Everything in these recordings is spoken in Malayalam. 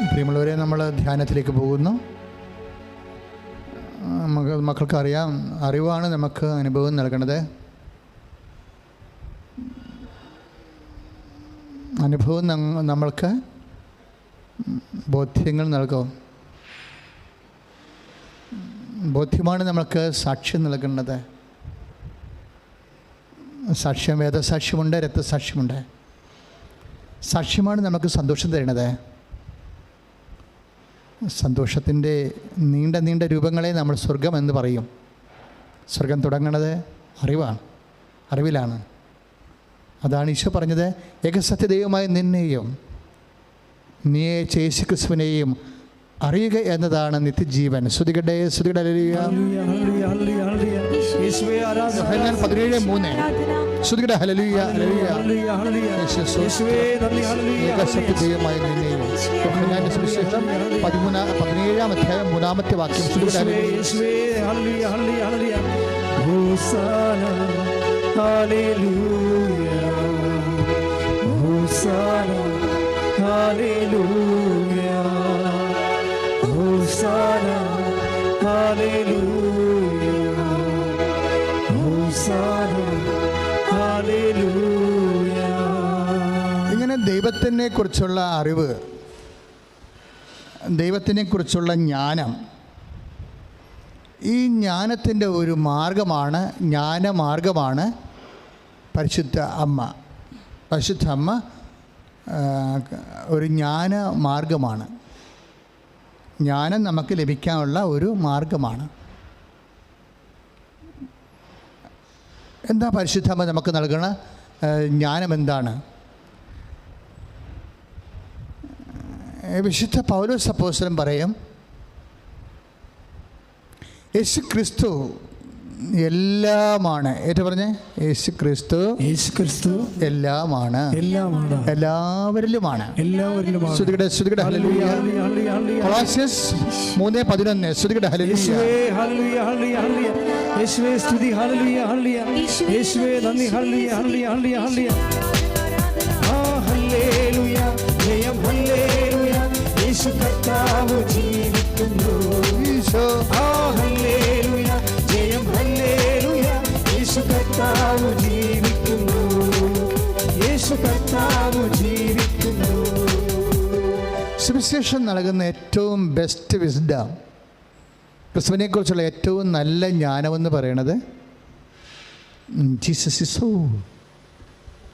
പ്രിയമുള്ളവരെ, നമ്മൾ ധ്യാനത്തിലേക്ക് പോകുന്നു. മക്കൾക്കറിയാം, അറിവാണ് നമുക്ക് അനുഭവം നൽകണത്. അനുഭവം നമ്മൾക്ക് ബോധ്യങ്ങൾ നൽകും. ബോധ്യമാണ് നമ്മൾക്ക് സാക്ഷ്യം നൽകുന്നത്. സാക്ഷ്യം, വേദസാക്ഷ്യമുണ്ട്, രക്തസാക്ഷ്യമുണ്ട്. സാക്ഷ്യമാണ് നമുക്ക് സന്തോഷം തരുന്നത്. സന്തോഷത്തിൻ്റെ നീണ്ട നീണ്ട രൂപങ്ങളെ നമ്മൾ സ്വർഗം എന്ന് പറയും. സ്വർഗം തുടങ്ങുന്നത് അറിവിലാണ്. അതാണ് ഈശോ പറഞ്ഞത്, ഏകസത്യദൈവമായ നിന്നെയും നീ യേശുക്രിസ്തുവിനെയും അറിയുക എന്നതാണ് നിത്യജീവൻ. സ്തുതിക്കട്ടെ, സ്തുതിക്കട്ടെ. യോഹന്നാൻ 17:3. സ്തുതിക്കട്ടെ, ഹല്ലേലൂയ, ഹല്ലേലൂയ. ഏകസത്യദൈവമായ നിന്നെയും. യോഹന്നാന്റെ സുവിശേഷം 17-ാം അധ്യായം 3-ാമത്തെ വാക്യം. സ്തുതിക്കട്ടെ, ഹല്ലേലൂയ, ഹോസാന, ഹല്ലേലൂയ, ഹോസാന, ഹല്ലേലൂയ, ഹോസാന, ഹല്ലേലൂയ. ഇങ്ങനെ ദൈവത്തിനെ കുറിച്ചുള്ള അറിവ്, ദൈവത്തിനെ കുറിച്ചുള്ള ജ്ഞാനം, ഈ ജ്ഞാനത്തിൻ്റെ ഒരു മാർഗമാണ്, ജ്ഞാനമാർഗമാണ് പരിശുദ്ധ അമ്മ. പരിശുദ്ധ അമ്മ ഒരു ജ്ഞാന മാർഗമാണ്. ജ്ഞാനം നമുക്ക് ലഭിക്കാനുള്ള ഒരു മാർഗമാണ്. എന്താ പരിശുദ്ധ അമ്മ നമുക്ക് നൽകുന്ന ജ്ഞാനം എന്താണ്? വിശുദ്ധ പൗലോസ് അപ്പോസ്തലൻ പറയും, യേശു ക്രിസ്തു എല്ലാമാണ്. ഏറ്റു പറഞ്ഞേ, യേശു ക്രിസ്തു എല്ലാമാണ്, എല്ലാവരിലുമാണ്. ശ്രുതികടെ, ശ്രുതികടെ, ഹല്ലേലൂയ. കൊളോസ്യസ് 3:11. ശ്രുതികടെ, ഹല്ലേലൂയ. യേശുവേ സ്തുതി, ഹല്ലേലൂയ, ഹല്ലേലൂയ. യേശുവേ നന്ദി, ഹല്ലേലൂയ, ഹല്ലേലൂയ, ഹല്ലേലൂയ. ഹല്ലേലൂയ, ജയം, ഹല്ലേലൂയ. യേശു കർത്താവ് ജീവിക്കുന്നു. ഹല്ലേലൂയ, ജയം, ഹല്ലേലൂയ. യേശു കർത്താവ് ജീവിക്കുന്നു. യേശു കർത്താവ് ജീവിക്കുന്നു. സുവിശേഷം നൽകുന്ന ഏറ്റവും ബെസ്റ്റ് വിസ്ഡം, ക്രിസ്തുവിനെക്കുറിച്ചുള്ള ഏറ്റവും നല്ല ജ്ഞാനമെന്ന് പറയുന്നത് ജീസസ് ഈസ് സോ.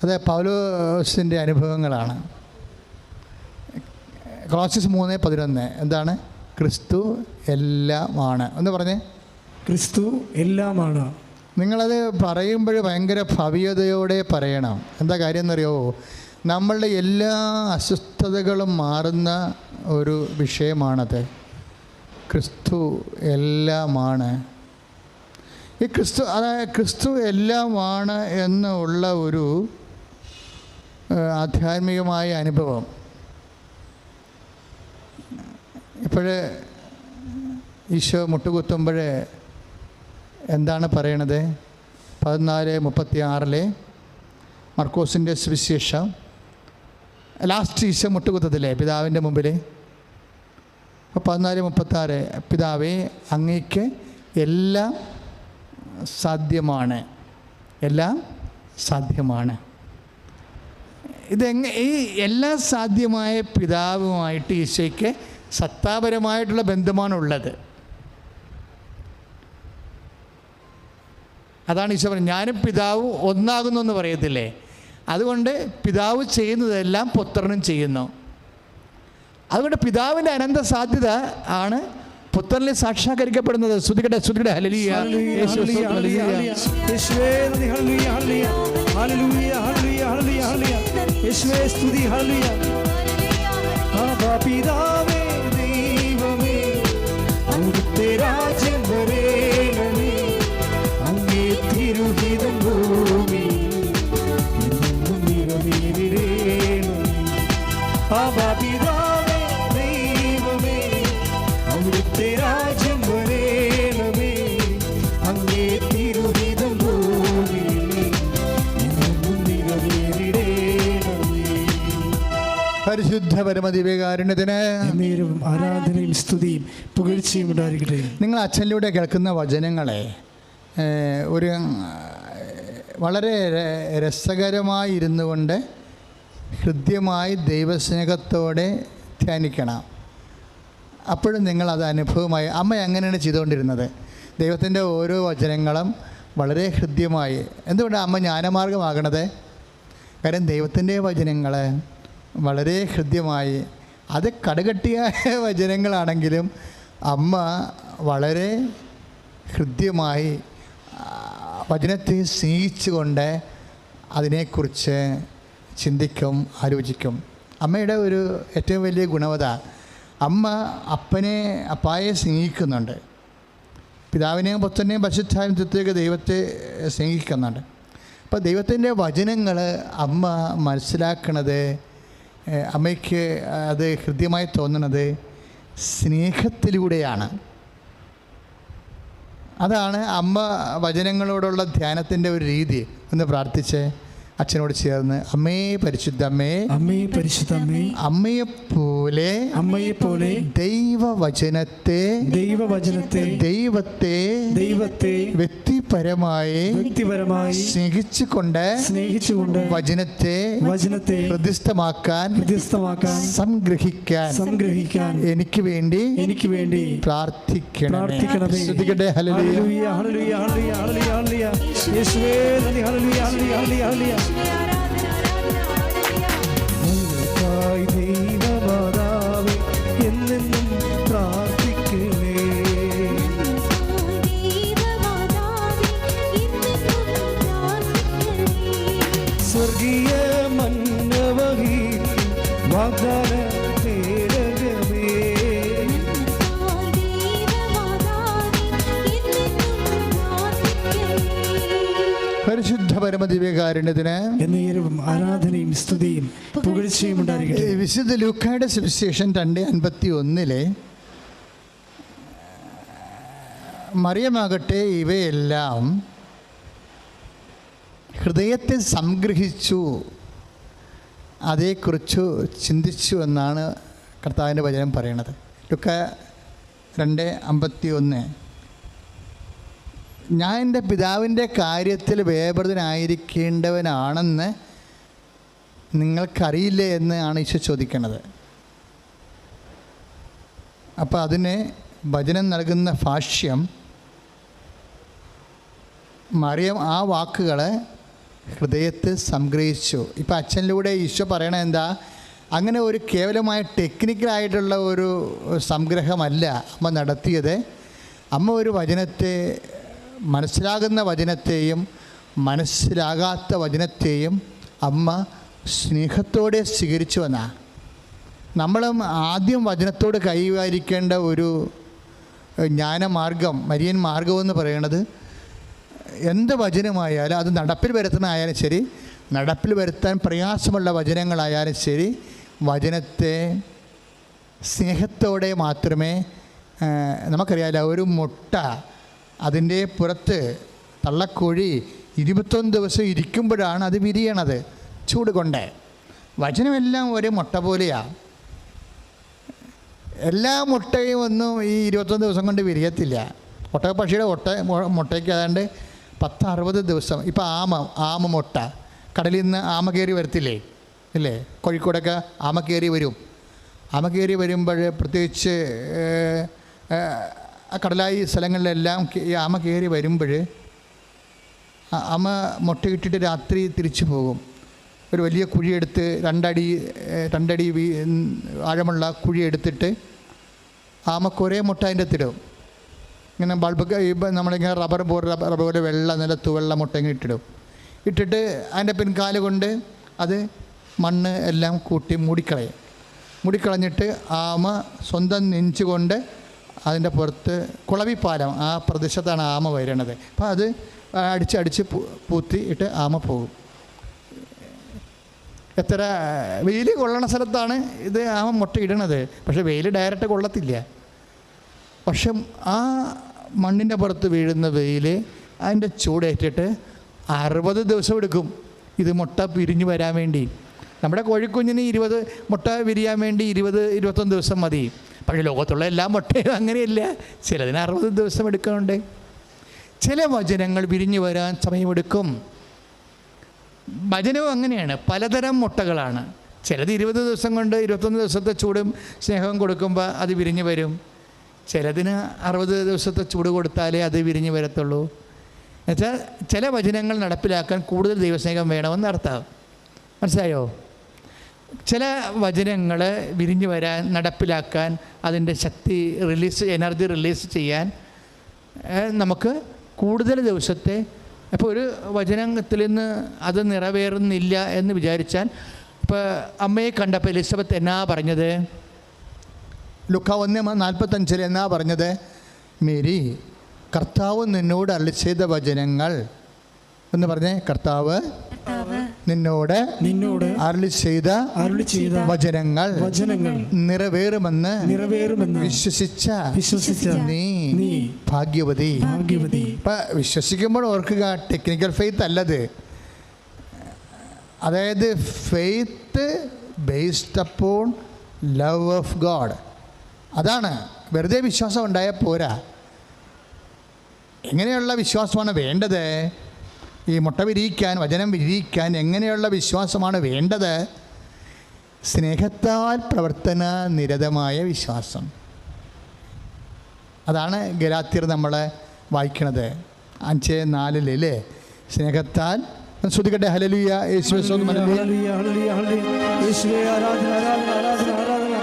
അത് പൗലോസിൻ്റെ അനുഭവങ്ങളാണ്. കൊളോസ്യസ് 3:11 എന്താണ്? ക്രിസ്തു എല്ലാമാണ്. എന്ന് പറഞ്ഞേ, ക്രിസ്തു എല്ലാമാണ്. നിങ്ങളത് പറയുമ്പോൾ ഭയങ്കര ഭവ്യതയോടെ പറയണം. എന്താ കാര്യം എന്നറിയാമോ? നമ്മളുടെ എല്ലാ അസ്വസ്ഥതകളും മാറുന്ന ഒരു വിഷയമാണത്. ക്രിസ്തു എല്ലാമാണ്. ഈ ക്രിസ്തു, അതായത് ക്രിസ്തു എല്ലാമാണ് എന്നുള്ള ഒരു ആധ്യാത്മികമായ അനുഭവം. ഇപ്പോഴേ ഈശോ മുട്ടുകുത്തുമ്പോൾ എന്താണ് പറയണത്? 14:36 മർക്കോസിൻ്റെ സുവിശേഷം. ലാസ്റ്റ് ഈശോ മുട്ടുകുത്തത്തില്ലേ പിതാവിൻ്റെ മുമ്പിൽ? അപ്പോൾ 14:36, പിതാവേ അങ്ങേക്ക് എല്ലാം സാധ്യമാണ്, എല്ലാം സാധ്യമാണ്. ഈ എല്ലാം സാധ്യമായ പിതാവുമായിട്ട് ഈശോയ്ക്ക് സത്താപരമായിട്ടുള്ള ബന്ധമാണുള്ളത്. അതാണ് ഈശോ പറഞ്ഞത്, ഞാനും പിതാവും ഒന്നാകുന്നു എന്ന് പറയത്തില്ലേ? അതുകൊണ്ട് പിതാവ് ചെയ്യുന്നതെല്ലാം പുത്രനും ചെയ്യുന്നു. അതുകൊണ്ട് പിതാവിൻ്റെ അനന്ത സാധ്യത ആണ് പുത്രനിൽ സാക്ഷാത്കരിക്കപ്പെടുന്നത്. സ്തുതിക്കട്ടെ, സ്തുതിക്കട്ടെ, ഹല്ലേലൂയ. യേശുവേ നന്ദി, ഹല്ലേലൂയ, ഹല്ലേലൂയ, ഹല്ലേലൂയ, ഹല്ലേലൂയ, ഹല്ലേലൂയ. യേശുവേ സ്തുതി, ഹല്ലേലൂയ. പിതാവേ ദൈവമേ, അവിടുത്തെ രാജ്യം വരേണമേ, അങ്ങേ തിരുഹിതം ഭൂമിയിൽ എന്നും നിറവേറേണമേ. പിതാവേ ദൈവമേ, അവിടുത്തെ രാജ്യം വരേണമേ, അങ്ങേ തിരുഹിതം ഭൂമിയിൽ എന്നും നിറവേറേണമേ. പരിശുദ്ധ പരമദിവ്യകാരുണ്യത്തിന് എന്നേരവും ആരാധനയും സ്തുതിയും പുകഴ്ചയും ഉണ്ടായിരിക്കട്ടെ. നിങ്ങൾ അച്ഛനിലൂടെ കേൾക്കുന്ന വചനങ്ങളെ ഒരു വളരെ രസകരമായിരുന്നു കൊണ്ട് ഹൃദ്യമായി ദൈവസ്നേഹത്തോടെ ധ്യാനിക്കണം. അപ്പോഴും നിങ്ങളത് അനുഭവമായി. അമ്മ എങ്ങനെയാണ് ചെയ്തുകൊണ്ടിരുന്നത്? ദൈവത്തിൻ്റെ ഓരോ വചനങ്ങളും വളരെ ഹൃദ്യമായി. എന്തുകൊണ്ടാണ് അമ്മ ജ്ഞാനമാർഗമാകണത്? കാര്യം ദൈവത്തിൻ്റെ വചനങ്ങൾ വളരെ ഹൃദ്യമായി, അത് കടുകട്ടിയായ വചനങ്ങളാണെങ്കിലും അമ്മ വളരെ ഹൃദ്യമായി വചനത്തെ സ്നേഹിച്ചുകൊണ്ട് അതിനെക്കുറിച്ച് ചിന്തിക്കും, ആലോചിക്കും. അമ്മയുടെ ഒരു ഏറ്റവും വലിയ ഗുണവത, അമ്മ അപ്പായെ സ്നേഹിക്കുന്നുണ്ട്. പിതാവിനെയും പുത്രനെയും പരിശുദ്ധാത്മാവിനെയും ദൈവത്തെ സ്നേഹിക്കുന്നുണ്ട്. അപ്പോൾ ദൈവത്തിൻ്റെ വചനങ്ങൾ അമ്മ മനസ്സിലാക്കണത്, അമ്മയ്ക്ക് അത് ഹൃദ്യമായി തോന്നുന്നത് സ്നേഹത്തിലൂടെയാണ്. അതാണ് അമ്മ വചനങ്ങളോടുള്ള ധ്യാനത്തിൻ്റെ ഒരു രീതി. ഒന്ന് പ്രാർത്ഥിച്ച് അച്ഛനോട് ചേർന്ന്, അമ്മേ പരിശുദ്ധമ്മേ, അമ്മേ പരിശുദ്ധമ്മേ, അമ്മയെപ്പോലെ ദൈവവചനത്തെ ദൈവത്തെ വ്യക്തിപരമായി സ്നേഹിച്ചുകൊണ്ട് വചനത്തെ ഹൃദിസ്ഥമാക്കാൻ സംഗ്രഹിക്കാൻ എനിക്ക് വേണ്ടി പ്രാർത്ഥിക്കണം. ശ്രദ്ധിക്കട്ടെ. ഹല്ലേലൂയ, ഹല്ലേലൂയ, ഹല്ലേലൂയ, ഹല്ലേലൂയ. യേശുവേ നന്ദി. ഹല്ലേലൂയ, ഹല്ലേലൂയ, ഹല്ലേലൂയ. ദൈവമാതാവേ എന്നെന്നും പ്രാർത്ഥിക്കണേ. സ്വർഗീയ മന്നവഹി വാഗ്ദാന പേരകമേ, പരിശുദ്ധ പരമദിവ്യകാരുണ്യത്തിന് എന്നേരവും ആരാധനയും സ്തുതിയും പുകഴ്ചയും ഉണ്ടായിരിക്കട്ടെ. വിശുദ്ധ ലൂക്കായുടെ സുവിശേഷം 2:51 മറിയമാകട്ടെ ഇവയെല്ലാം ഹൃദയത്തിൽ സംഗ്രഹിച്ചു, അതേക്കുറിച്ച് ചിന്തിച്ചു എന്നാണ് കർത്താവിൻ്റെ വചനം പറയണത്. ലൂക്ക 2:51 ഞാൻ എൻ്റെ പിതാവിൻ്റെ കാര്യത്തിൽ വേപൃതനായിരിക്കേണ്ടവനാണെന്ന് നിങ്ങൾക്കറിയില്ലേ എന്നാണ് ഈശോ ചോദിക്കുന്നത്. അപ്പോൾ അതിന് വചനം നൽകുന്ന ഭാഷ്യം, മറിയം ആ വാക്കുകളെ ഹൃദയത്തിൽ സംഗ്രഹിച്ചു. ഇപ്പോൾ അച്ഛനിലൂടെ ഈശോ പറയണത് എന്താ? അങ്ങനെ ഒരു കേവലമായ ടെക്നിക്കലായിട്ടുള്ള ഒരു സംഗ്രഹമല്ല അമ്മ നടത്തിയത്. അമ്മ ഒരു വചനത്തെ, മനസ്സിലാകുന്ന വചനത്തെയും മനസ്സിലാകാത്ത വചനത്തെയും അമ്മ സ്നേഹത്തോടെ സ്വീകരിച്ചു വന്നാണ്. നമ്മളും ആദ്യം വചനത്തോട് കൈകാരിക്കേണ്ട ഒരു ജ്ഞാനമാർഗം, മരിയൻ മാർഗമെന്ന് പറയുന്നത്, എന്ത് വചനമായാലും അത് നടപ്പിൽ വരുത്തുന്നതായാലും ശരി, നടപ്പിൽ വരുത്താൻ പ്രയാസമുള്ള വചനങ്ങളായാലും ശരി, വചനത്തെ സ്നേഹത്തോടെ മാത്രമേ, നമുക്കറിയാമല്ലോ ഒരു മുട്ട അതിൻ്റെ പുറത്ത് തള്ളക്കോഴി 21 ദിവസം ഇരിക്കുമ്പോഴാണ് അത് വിരിയണത് ചൂട് കൊണ്ട്. വചനമെല്ലാം ഒരു മുട്ട പോലെയാണ്. എല്ലാ മുട്ടയും ഒന്നും ഈ 21 ദിവസം കൊണ്ട് വിരിയത്തില്ല. ഒട്ടകപ്പക്ഷിയുടെ മുട്ടയ്ക്ക് ഏതാണ്ട് 10-60 ദിവസം. ഇപ്പോൾ ആമ മുട്ട കടലിൽ നിന്ന് ആമ കയറി വരത്തില്ലേ, ഇല്ലേ? കോഴിക്കോടൊക്കെ ആമ കയറി വരും. ആമ കയറി വരുമ്പോൾ പ്രത്യേകിച്ച് കടലായി സ്ഥലങ്ങളിലെല്ലാം ഈ ആമ കയറി വരുമ്പോൾ ആമ മുട്ടയിട്ടിട്ട് രാത്രി തിരിച്ചു പോകും. ഒരു വലിയ കുഴിയെടുത്ത് 2 അടി ആഴമുള്ള കുഴിയെടുത്തിട്ട് ആമക്ക് ഒരേ മുട്ട അതിൻ്റെ അകത്തിടും. ഇങ്ങനെ ബൾബ് നമ്മളിങ്ങനെ റബ്ബർ പോലെ നിലത്ത് വെള്ള മുട്ട ഇങ്ങനെ ഇട്ടിട്ട് അതിൻ്റെ പിൻകാല് കൊണ്ട് അത് മണ്ണ് എല്ലാം കൂട്ടി മൂടിക്കളഞ്ഞിട്ട് ആമ സ്വന്തം നെഞ്ചുകൊണ്ട് അതിൻ്റെ പുറത്ത് കുളവിപ്പാലം, ആ പ്രദേശത്താണ് ആമ വരണത്. അപ്പോൾ അത് അടിച്ച് പൂത്തി ഇട്ട് ആമ പോകും. എത്ര വെയിൽ കൊള്ളണ സ്ഥലത്താണ് ഇത് ആമ മുട്ട ഇടണത്. പക്ഷേ വെയിൽ ഡയറക്റ്റ് കൊള്ളത്തില്ല. പക്ഷെ ആ മണ്ണിൻ്റെ പുറത്ത് വീഴുന്ന വെയിൽ അതിൻ്റെ ചൂടേറ്റിട്ട് 60 ദിവസം എടുക്കും ഇത് മുട്ട പിരിഞ്ഞു വരാൻ വേണ്ടി. നമ്മുടെ കോഴിക്കുഞ്ഞിന് 20 മുട്ട വിരിയാൻ വേണ്ടി 20-21 ദിവസം മതി. പക്ഷേ ലോകത്തുള്ള എല്ലാ മുട്ടയും അങ്ങനെയല്ല, ചിലതിന് 60 ദിവസം എടുക്കുന്നുണ്ട്. ചില വചനങ്ങൾ വിരിഞ്ഞു വരാൻ സമയമെടുക്കും. വചനവും അങ്ങനെയാണ്, പലതരം മുട്ടകളാണ്. ചിലത് 20 ദിവസം കൊണ്ട് 21 ദിവസത്തെ ചൂടും സ്നേഹവും കൊടുക്കുമ്പോൾ അത് വിരിഞ്ഞു വരും. ചിലതിന് 60 ദിവസത്തെ ചൂട് കൊടുത്താലേ അത് വിരിഞ്ഞു വരത്തുള്ളൂ. എന്നുവെച്ചാൽ ചില വചനങ്ങൾ നടപ്പിലാക്കാൻ കൂടുതൽ ദൈവസ്നേഹം വേണമെന്ന് അർത്ഥം. മനസ്സിലായോ? ചില വചനങ്ങൾ വിരിഞ്ഞു വരാൻ, നടപ്പിലാക്കാൻ, അതിൻ്റെ ശക്തി എനർജി റിലീസ് ചെയ്യാൻ നമുക്ക് കൂടുതൽ ദിവസത്തെ. അപ്പോൾ ഒരു വചനത്തിൽ നിന്ന് അത് നിറവേറുന്നില്ല എന്ന് വിചാരിച്ചാൽ, ഇപ്പോൾ അമ്മയെ കണ്ടപ്പോൾ എലിസബത്ത് എന്നാ പറഞ്ഞത്? ലുക്ക 1:45 എന്നാ പറഞ്ഞത്? മേരി, കർത്താവ് നിന്നോട് അരുളി ചെയ്ത വചനങ്ങൾ എന്ന് പറഞ്ഞേ. കർത്താവ് നിന്നോട് അരുളി ചെയ്ത വചനങ്ങൾ നിറവേറുമെന്ന് വിശ്വസിച്ച നീ ഭാഗ്യവതി. ഇപ്പം വിശ്വസിക്കുമ്പോൾ ഓർക്കുക, ടെക്നിക്കൽ ഫെയ്ത്ത് അല്ലത്. അതായത് faith based upon love of God. അതാണ്. വെറുതെ വിശ്വാസം ഉണ്ടായാൽ പോരാ. എങ്ങനെയുള്ള വിശ്വാസമാണ് വേണ്ടത്? ഈ മുട്ട വിരിയിക്കാൻ, വചനം വിരിയിക്കാൻ എങ്ങനെയുള്ള വിശ്വാസമാണ് വേണ്ടത്? സ്നേഹത്താൽ പ്രവർത്തന നിരതമായ വിശ്വാസം. അതാണ് ഗലാത്യർ നമ്മൾ വായിക്കണത് 5:4 അല്ലേ? സ്നേഹത്താൽ. ശ്രുതികട്ടെ ഹല്ലേലൂയ, യേശുവേ സ്തോത്രം, ഹല്ലേലൂയ, ഹല്ലേലൂയ, യേശുവേ ആരാധന, ആരാധന, ആരാധന, ആരാധന,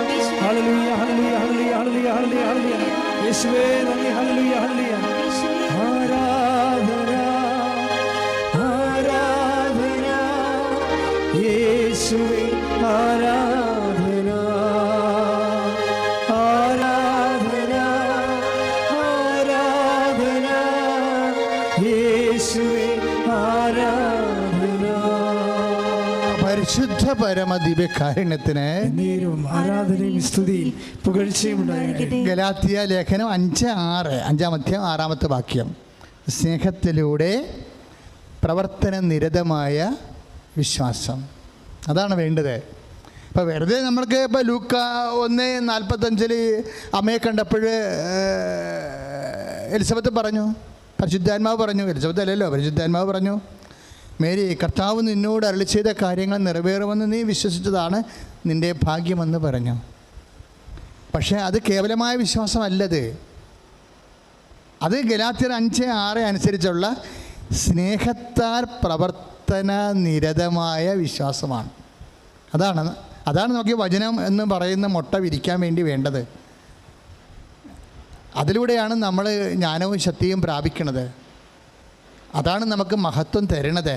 ഹല്ലേലൂയ, ഹല്ലേലൂയ, ഹല്ലേലൂയ, ഹല്ലേലൂയ, ഹല്ലേലൂയ, യേശുവേ നന്ദി, ഹല്ലേലൂയ, ഹല്ലേലൂയ, ആരാധന, ആരാധന, യേശുവേ ആരാധന, ആരാധന, ആരാധന, യേശുവേ ആരാധന. പരിശുദ്ധ പരമദിവ്യകാരുണ്യത്തിന് ആരാധനയും സ്തുതിയും പുകഴ്ചയും ഉണ്ടാകട്ടെ. ഗലാത്യ ലേഖനം 5:6, 5-ാം അധ്യായം 6-ാമത്തെ വാക്യം. സ്നേഹത്തിലൂടെ പ്രവർത്തന നിരതമായ വിശ്വാസം. അതാണ് വേണ്ടത്. ഇപ്പോൾ വെറുതെ നമ്മൾക്ക് ഇപ്പോൾ ലൂക്ക 1:45 അമ്മയെ കണ്ടപ്പോൾ എലിസബത്ത് പറഞ്ഞു, പരിശുദ്ധാത്മാവ് പറഞ്ഞു. എലിസബത്ത് അല്ലല്ലോ, പരിശുദ്ധാത്മാവ് പറഞ്ഞു, മേരി, കർത്താവ് നിന്നോട് അരുളി ചെയ്ത കാര്യങ്ങൾ നിറവേറുമെന്ന് നീ വിശ്വസിച്ചതാണ് നിൻ്റെ ഭാഗ്യമെന്ന് പറഞ്ഞു. പക്ഷേ അത് കേവലമായ വിശ്വാസമല്ലത്. അത് ഗലാത്യർ 5:6 അനുസരിച്ചുള്ള സ്നേഹത്താൽ പ്രവർത്തന നിരതമായ വിശ്വാസമാണ്. അതാണ് നമുക്ക് വചനം എന്ന് പറയുന്ന മുട്ട വിരിക്കാൻ വേണ്ടി വേണ്ടത്. അതിലൂടെയാണ് നമ്മൾ ജ്ഞാനവും ശക്തിയും പ്രാപിക്കുന്നത്. അതാണ് നമുക്ക് മഹത്വം തരണത്.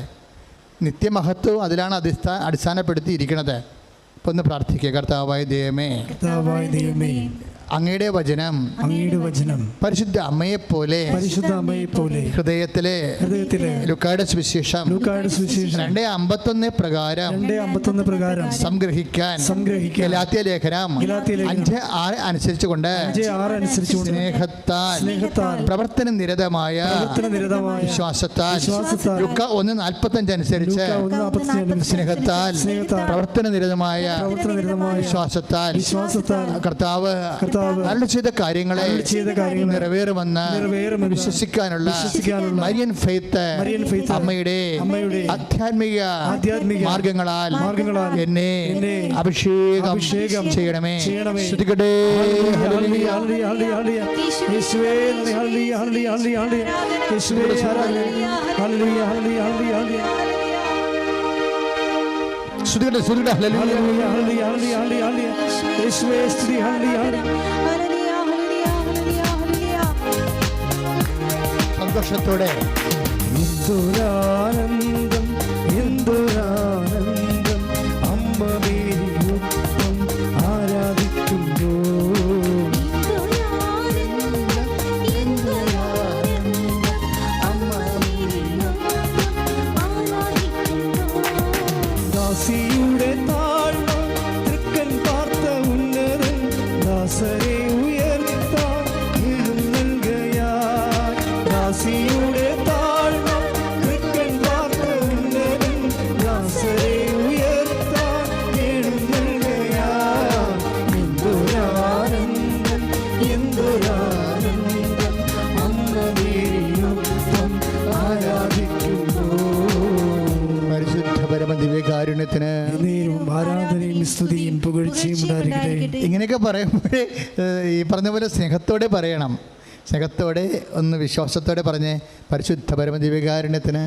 നിത്യമഹത്വവും അതിലാണ് അടിസ്ഥാനപ്പെടുത്തിയിരിക്കുന്നത്. ഇപ്പോൾ ഒന്ന് പ്രാർത്ഥിക്കുക. കർത്താവായ ദൈവമേ, അങ്ങയുടെ വചനം പരിശുദ്ധ അമ്മയെപ്പോലെ ഹൃദയത്തിലെ ലൂക്കായുടെ സുവിശേഷം 2:51 പ്രകാരം സംഗ്രഹിക്കാൻ ഗലാത്യ ലേഖനം 5:6 അനുസരിച്ചുകൊണ്ട് സ്നേഹത്താൽ പ്രവർത്തന നിരതമായ വിശ്വാസത്താൽ ലൂക്ക 1:45 അനുസരിച്ച് സ്നേഹത്താൽ പ്രവർത്തന നിരതമായ വിശ്വാസത്താൽ കർത്താവ് അരുളി ചെയ്ത കാര്യങ്ങളെ നിറവേറുമെന്ന് വിശ്വസിക്കാനുള്ള മരിയൻ ഫെയ്ത്ത് അമ്മയുടെ ആധ്യാത്മിക മാർഗങ്ങളാൽ എന്നെ അഭിഷേകം ചെയ്യണമേ. ശ്രുതികട്ടെ. സന്തോഷത്തോടെ എന്തൊരാനന്ദം, എന്തൊരാനന്ദം, അമ്മ മേരിയൊപ്പം ആരാധിക്കുന്നു. ദാസിയുടെ താഴ്മ തൃക്കൻ പാർത്ത ഉന്നതൻ ദാസരെ ഉയർത്താൻ എഴുന്നേൽക്കുകയായി. ദാസിയുടെ താഴ്മ തൃക്കൻ പാർത്ത ഉന്നതൻ ദാസരെ ഉയർത്താൻ സ്തുതിയും പുകഴ്ചയും ഉണ്ടായിരിക്കട്ടെ. ഇങ്ങനെയൊക്കെ പറയുമ്പോഴേ ഈ പറഞ്ഞ പോലെ സ്നേഹത്തോടെ പറയണം. സ്നേഹത്തോടെ ഒന്ന് വിശ്വാസത്തോടെ പറഞ്ഞ് പരിശുദ്ധ പരമദിവ്യകാരുണ്യത്തിന്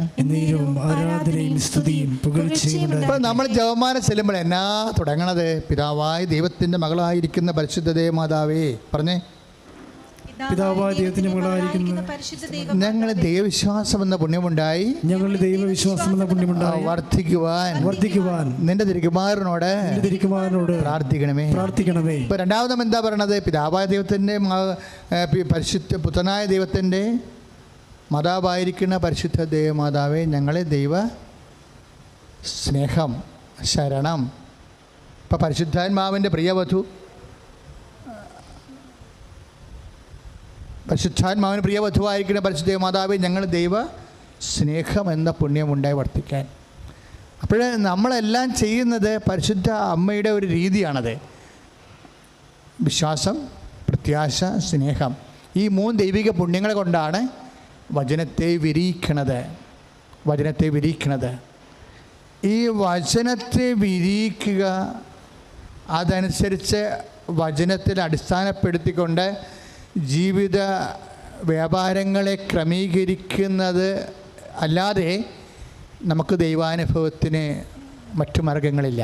ആരാധനയും സ്തുതിയും പുകഴ്ചയും. ഇപ്പൊ നമ്മൾ ജപമാല ചെല്ലുമ്പോൾ എന്നാ തുടങ്ങണത്? പിതാവായ ദൈവത്തിന്റെ മകളായിരിക്കുന്ന പരിശുദ്ധ ദേവമാതാവേ പറഞ്ഞേ. പിതാവായ ദൈവത്തിന്റെ മകളായിരിക്കുന്ന ഞങ്ങൾ ദൈവവിശ്വാസം എന്ന പുണ്യമുണ്ടായി വർദ്ധിക്കുവാൻ നിന്റെ തിരുക്കുമാരനോട് പ്രാർത്ഥിക്കണമേ. ഇപ്പൊ രണ്ടാമതും എന്താ പറയണത്? പിതാവായ ദൈവത്തിന്റെ പരിശുദ്ധ പുത്രനായ ദൈവത്തിന്റെ മാതാവായിരിക്കുന്ന പരിശുദ്ധ ദേവമാതാവേ ഞങ്ങളെ ദൈവ സ്നേഹം ശരണം. ഇപ്പൊ പരിശുദ്ധാത്മാവിന്റെ പ്രിയവധു, പരിശുദ്ധാത്മാവിന് പ്രിയവധുവായിരിക്കുന്ന പരിശുദ്ധ മാതാവേ ഞങ്ങൾ ദൈവ സ്നേഹം എന്ന പുണ്യമുണ്ടായി വർദ്ധിക്കാൻ. അപ്പോൾ നമ്മളെല്ലാം ചെയ്യുന്നത് പരിശുദ്ധ അമ്മയുടെ ഒരു രീതിയാണത്. വിശ്വാസം, പ്രത്യാശ, സ്നേഹം, ഈ 3 ദൈവിക പുണ്യങ്ങൾ കൊണ്ടാണ് വചനത്തെ വിരിയിക്കണത്. ഈ വചനത്തെ വിരിയിക്കുക, അതനുസരിച്ച് വചനത്തിൽ അടിസ്ഥാനപ്പെടുത്തിക്കൊണ്ട് ജീവിത വ്യാപാരങ്ങളെ ക്രമീകരിക്കുന്നത് അല്ലാതെ നമുക്ക് ദൈവാനുഭവത്തിന് മറ്റു മാർഗങ്ങളില്ല.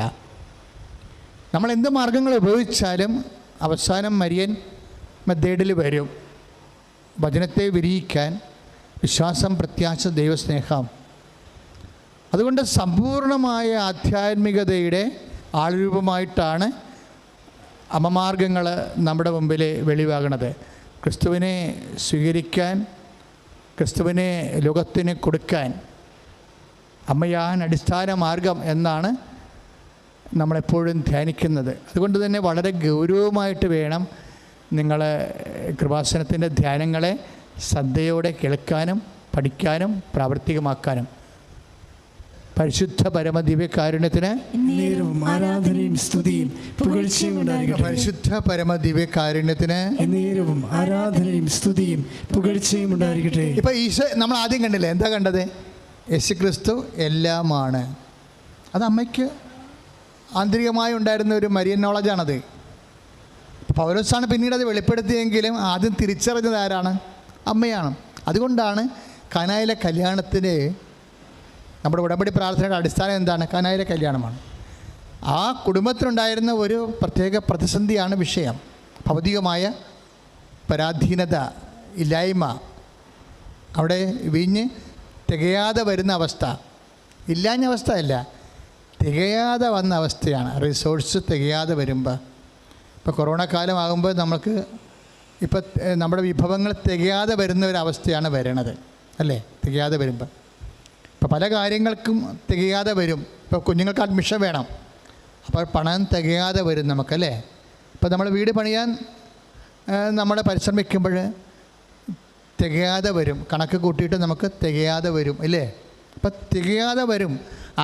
നമ്മൾ എന്ത് മാർഗങ്ങൾ ഉപയോഗിച്ചാലും അവസാനം മരിയൻ മെത്തേഡിൽ വരും. വചനത്തെ വിരിയിക്കാൻ വിശ്വാസം, പ്രത്യാശ, ദൈവസ്നേഹം. അതുകൊണ്ട് സമ്പൂർണമായ ആധ്യാത്മികതയുടെ ആൾരൂപമായിട്ടാണ് അമമാർഗങ്ങൾ നമ്മുടെ മുമ്പിൽ വെളിവാകണത്. ക്രിസ്തുവിനെ സ്വീകരിക്കാൻ, ക്രിസ്തുവിനെ ലോകത്തിന് കൊടുക്കാൻ അമ്മയാൻ അടിസ്ഥാന മാർഗം എന്നാണ് നമ്മളെപ്പോഴും ധ്യാനിക്കുന്നത്. അതുകൊണ്ട് തന്നെ വളരെ ഗൗരവമായിട്ട് വേണം നിങ്ങൾ കൃപാസനത്തിൻ്റെ ധ്യാനങ്ങളെ ശ്രദ്ധയോടെ കേൾക്കാനും പഠിക്കാനും പ്രാവർത്തികമാക്കാനും. പരിശുദ്ധ പരമദിവ്യകാരുണ്യത്തിന് ആരാധനയും സ്തുതിയും പുകഴ്ചയും ഉണ്ടായിരിക്കട്ടെ. പരിശുദ്ധ പരമദിവ്യകാരുണ്യത്തിന് ആരാധനയും സ്തുതിയും പുകഴ്ചയും ഉണ്ടായിരിക്കട്ടെ. ഇപ്പൊ ഈശോ നമ്മൾ ആദ്യം കണ്ടില്ലേ? എന്താ കണ്ടത്? യേശുക്രിസ്തു എല്ലാമാണ്. അത് അമ്മയ്ക്ക് ആന്തരികമായി ഉണ്ടായിരുന്ന ഒരു മരിയൻ നോളജാണത്. പൗലോസാണ് പിന്നീട് അത് വെളിപ്പെടുത്തിയെങ്കിലും ആദ്യം തിരിച്ചറിഞ്ഞത് ആരാണ്? അമ്മയാണ്. അതുകൊണ്ടാണ് കാനായിലെ കല്യാണത്തിന് നമ്മുടെ ഉടമ്പടി പ്രാർത്ഥനയുടെ അടിസ്ഥാനം എന്താണ്? കാനായിലെ കല്യാണമാണ്. ആ കുടുംബത്തിനുണ്ടായിരുന്ന ഒരു പ്രത്യേക പ്രതിസന്ധിയാണ് വിഷയം. ഭൗതികമായ പരാധീനത, ഇല്ലായ്മ, അവിടെ വീഞ്ഞ് തികയാതെ വരുന്ന അവസ്ഥ. ഇല്ലാഞ്ഞ അവസ്ഥ അല്ല, തികയാതെ വന്ന അവസ്ഥയാണ്. റിസോഴ്സ് തികയാതെ വരുമ്പോൾ, ഇപ്പോൾ കൊറോണ കാലമാകുമ്പോൾ നമുക്ക് ഇപ്പം നമ്മുടെ വിഭവങ്ങൾ തികയാതെ വരുന്ന ഒരവസ്ഥയാണ് വരണത്, അല്ലേ? തികയാതെ വരുമ്പോൾ ഇപ്പോൾ പല കാര്യങ്ങൾക്കും തികയാതെ വരും. ഇപ്പോൾ കുഞ്ഞുങ്ങൾക്ക് അഡ്മിഷൻ വേണം, അപ്പോൾ പണം തികയാതെ വരും നമുക്കല്ലേ? ഇപ്പോൾ നമ്മൾ വീട് പണിയാൻ നമ്മൾ പരിശ്രമിക്കുമ്പോൾ തികയാതെ വരും, കണക്ക് കൂട്ടിയിട്ട് നമുക്ക് തികയാതെ വരും, ഇല്ലേ? അപ്പം തികയാതെ വരും.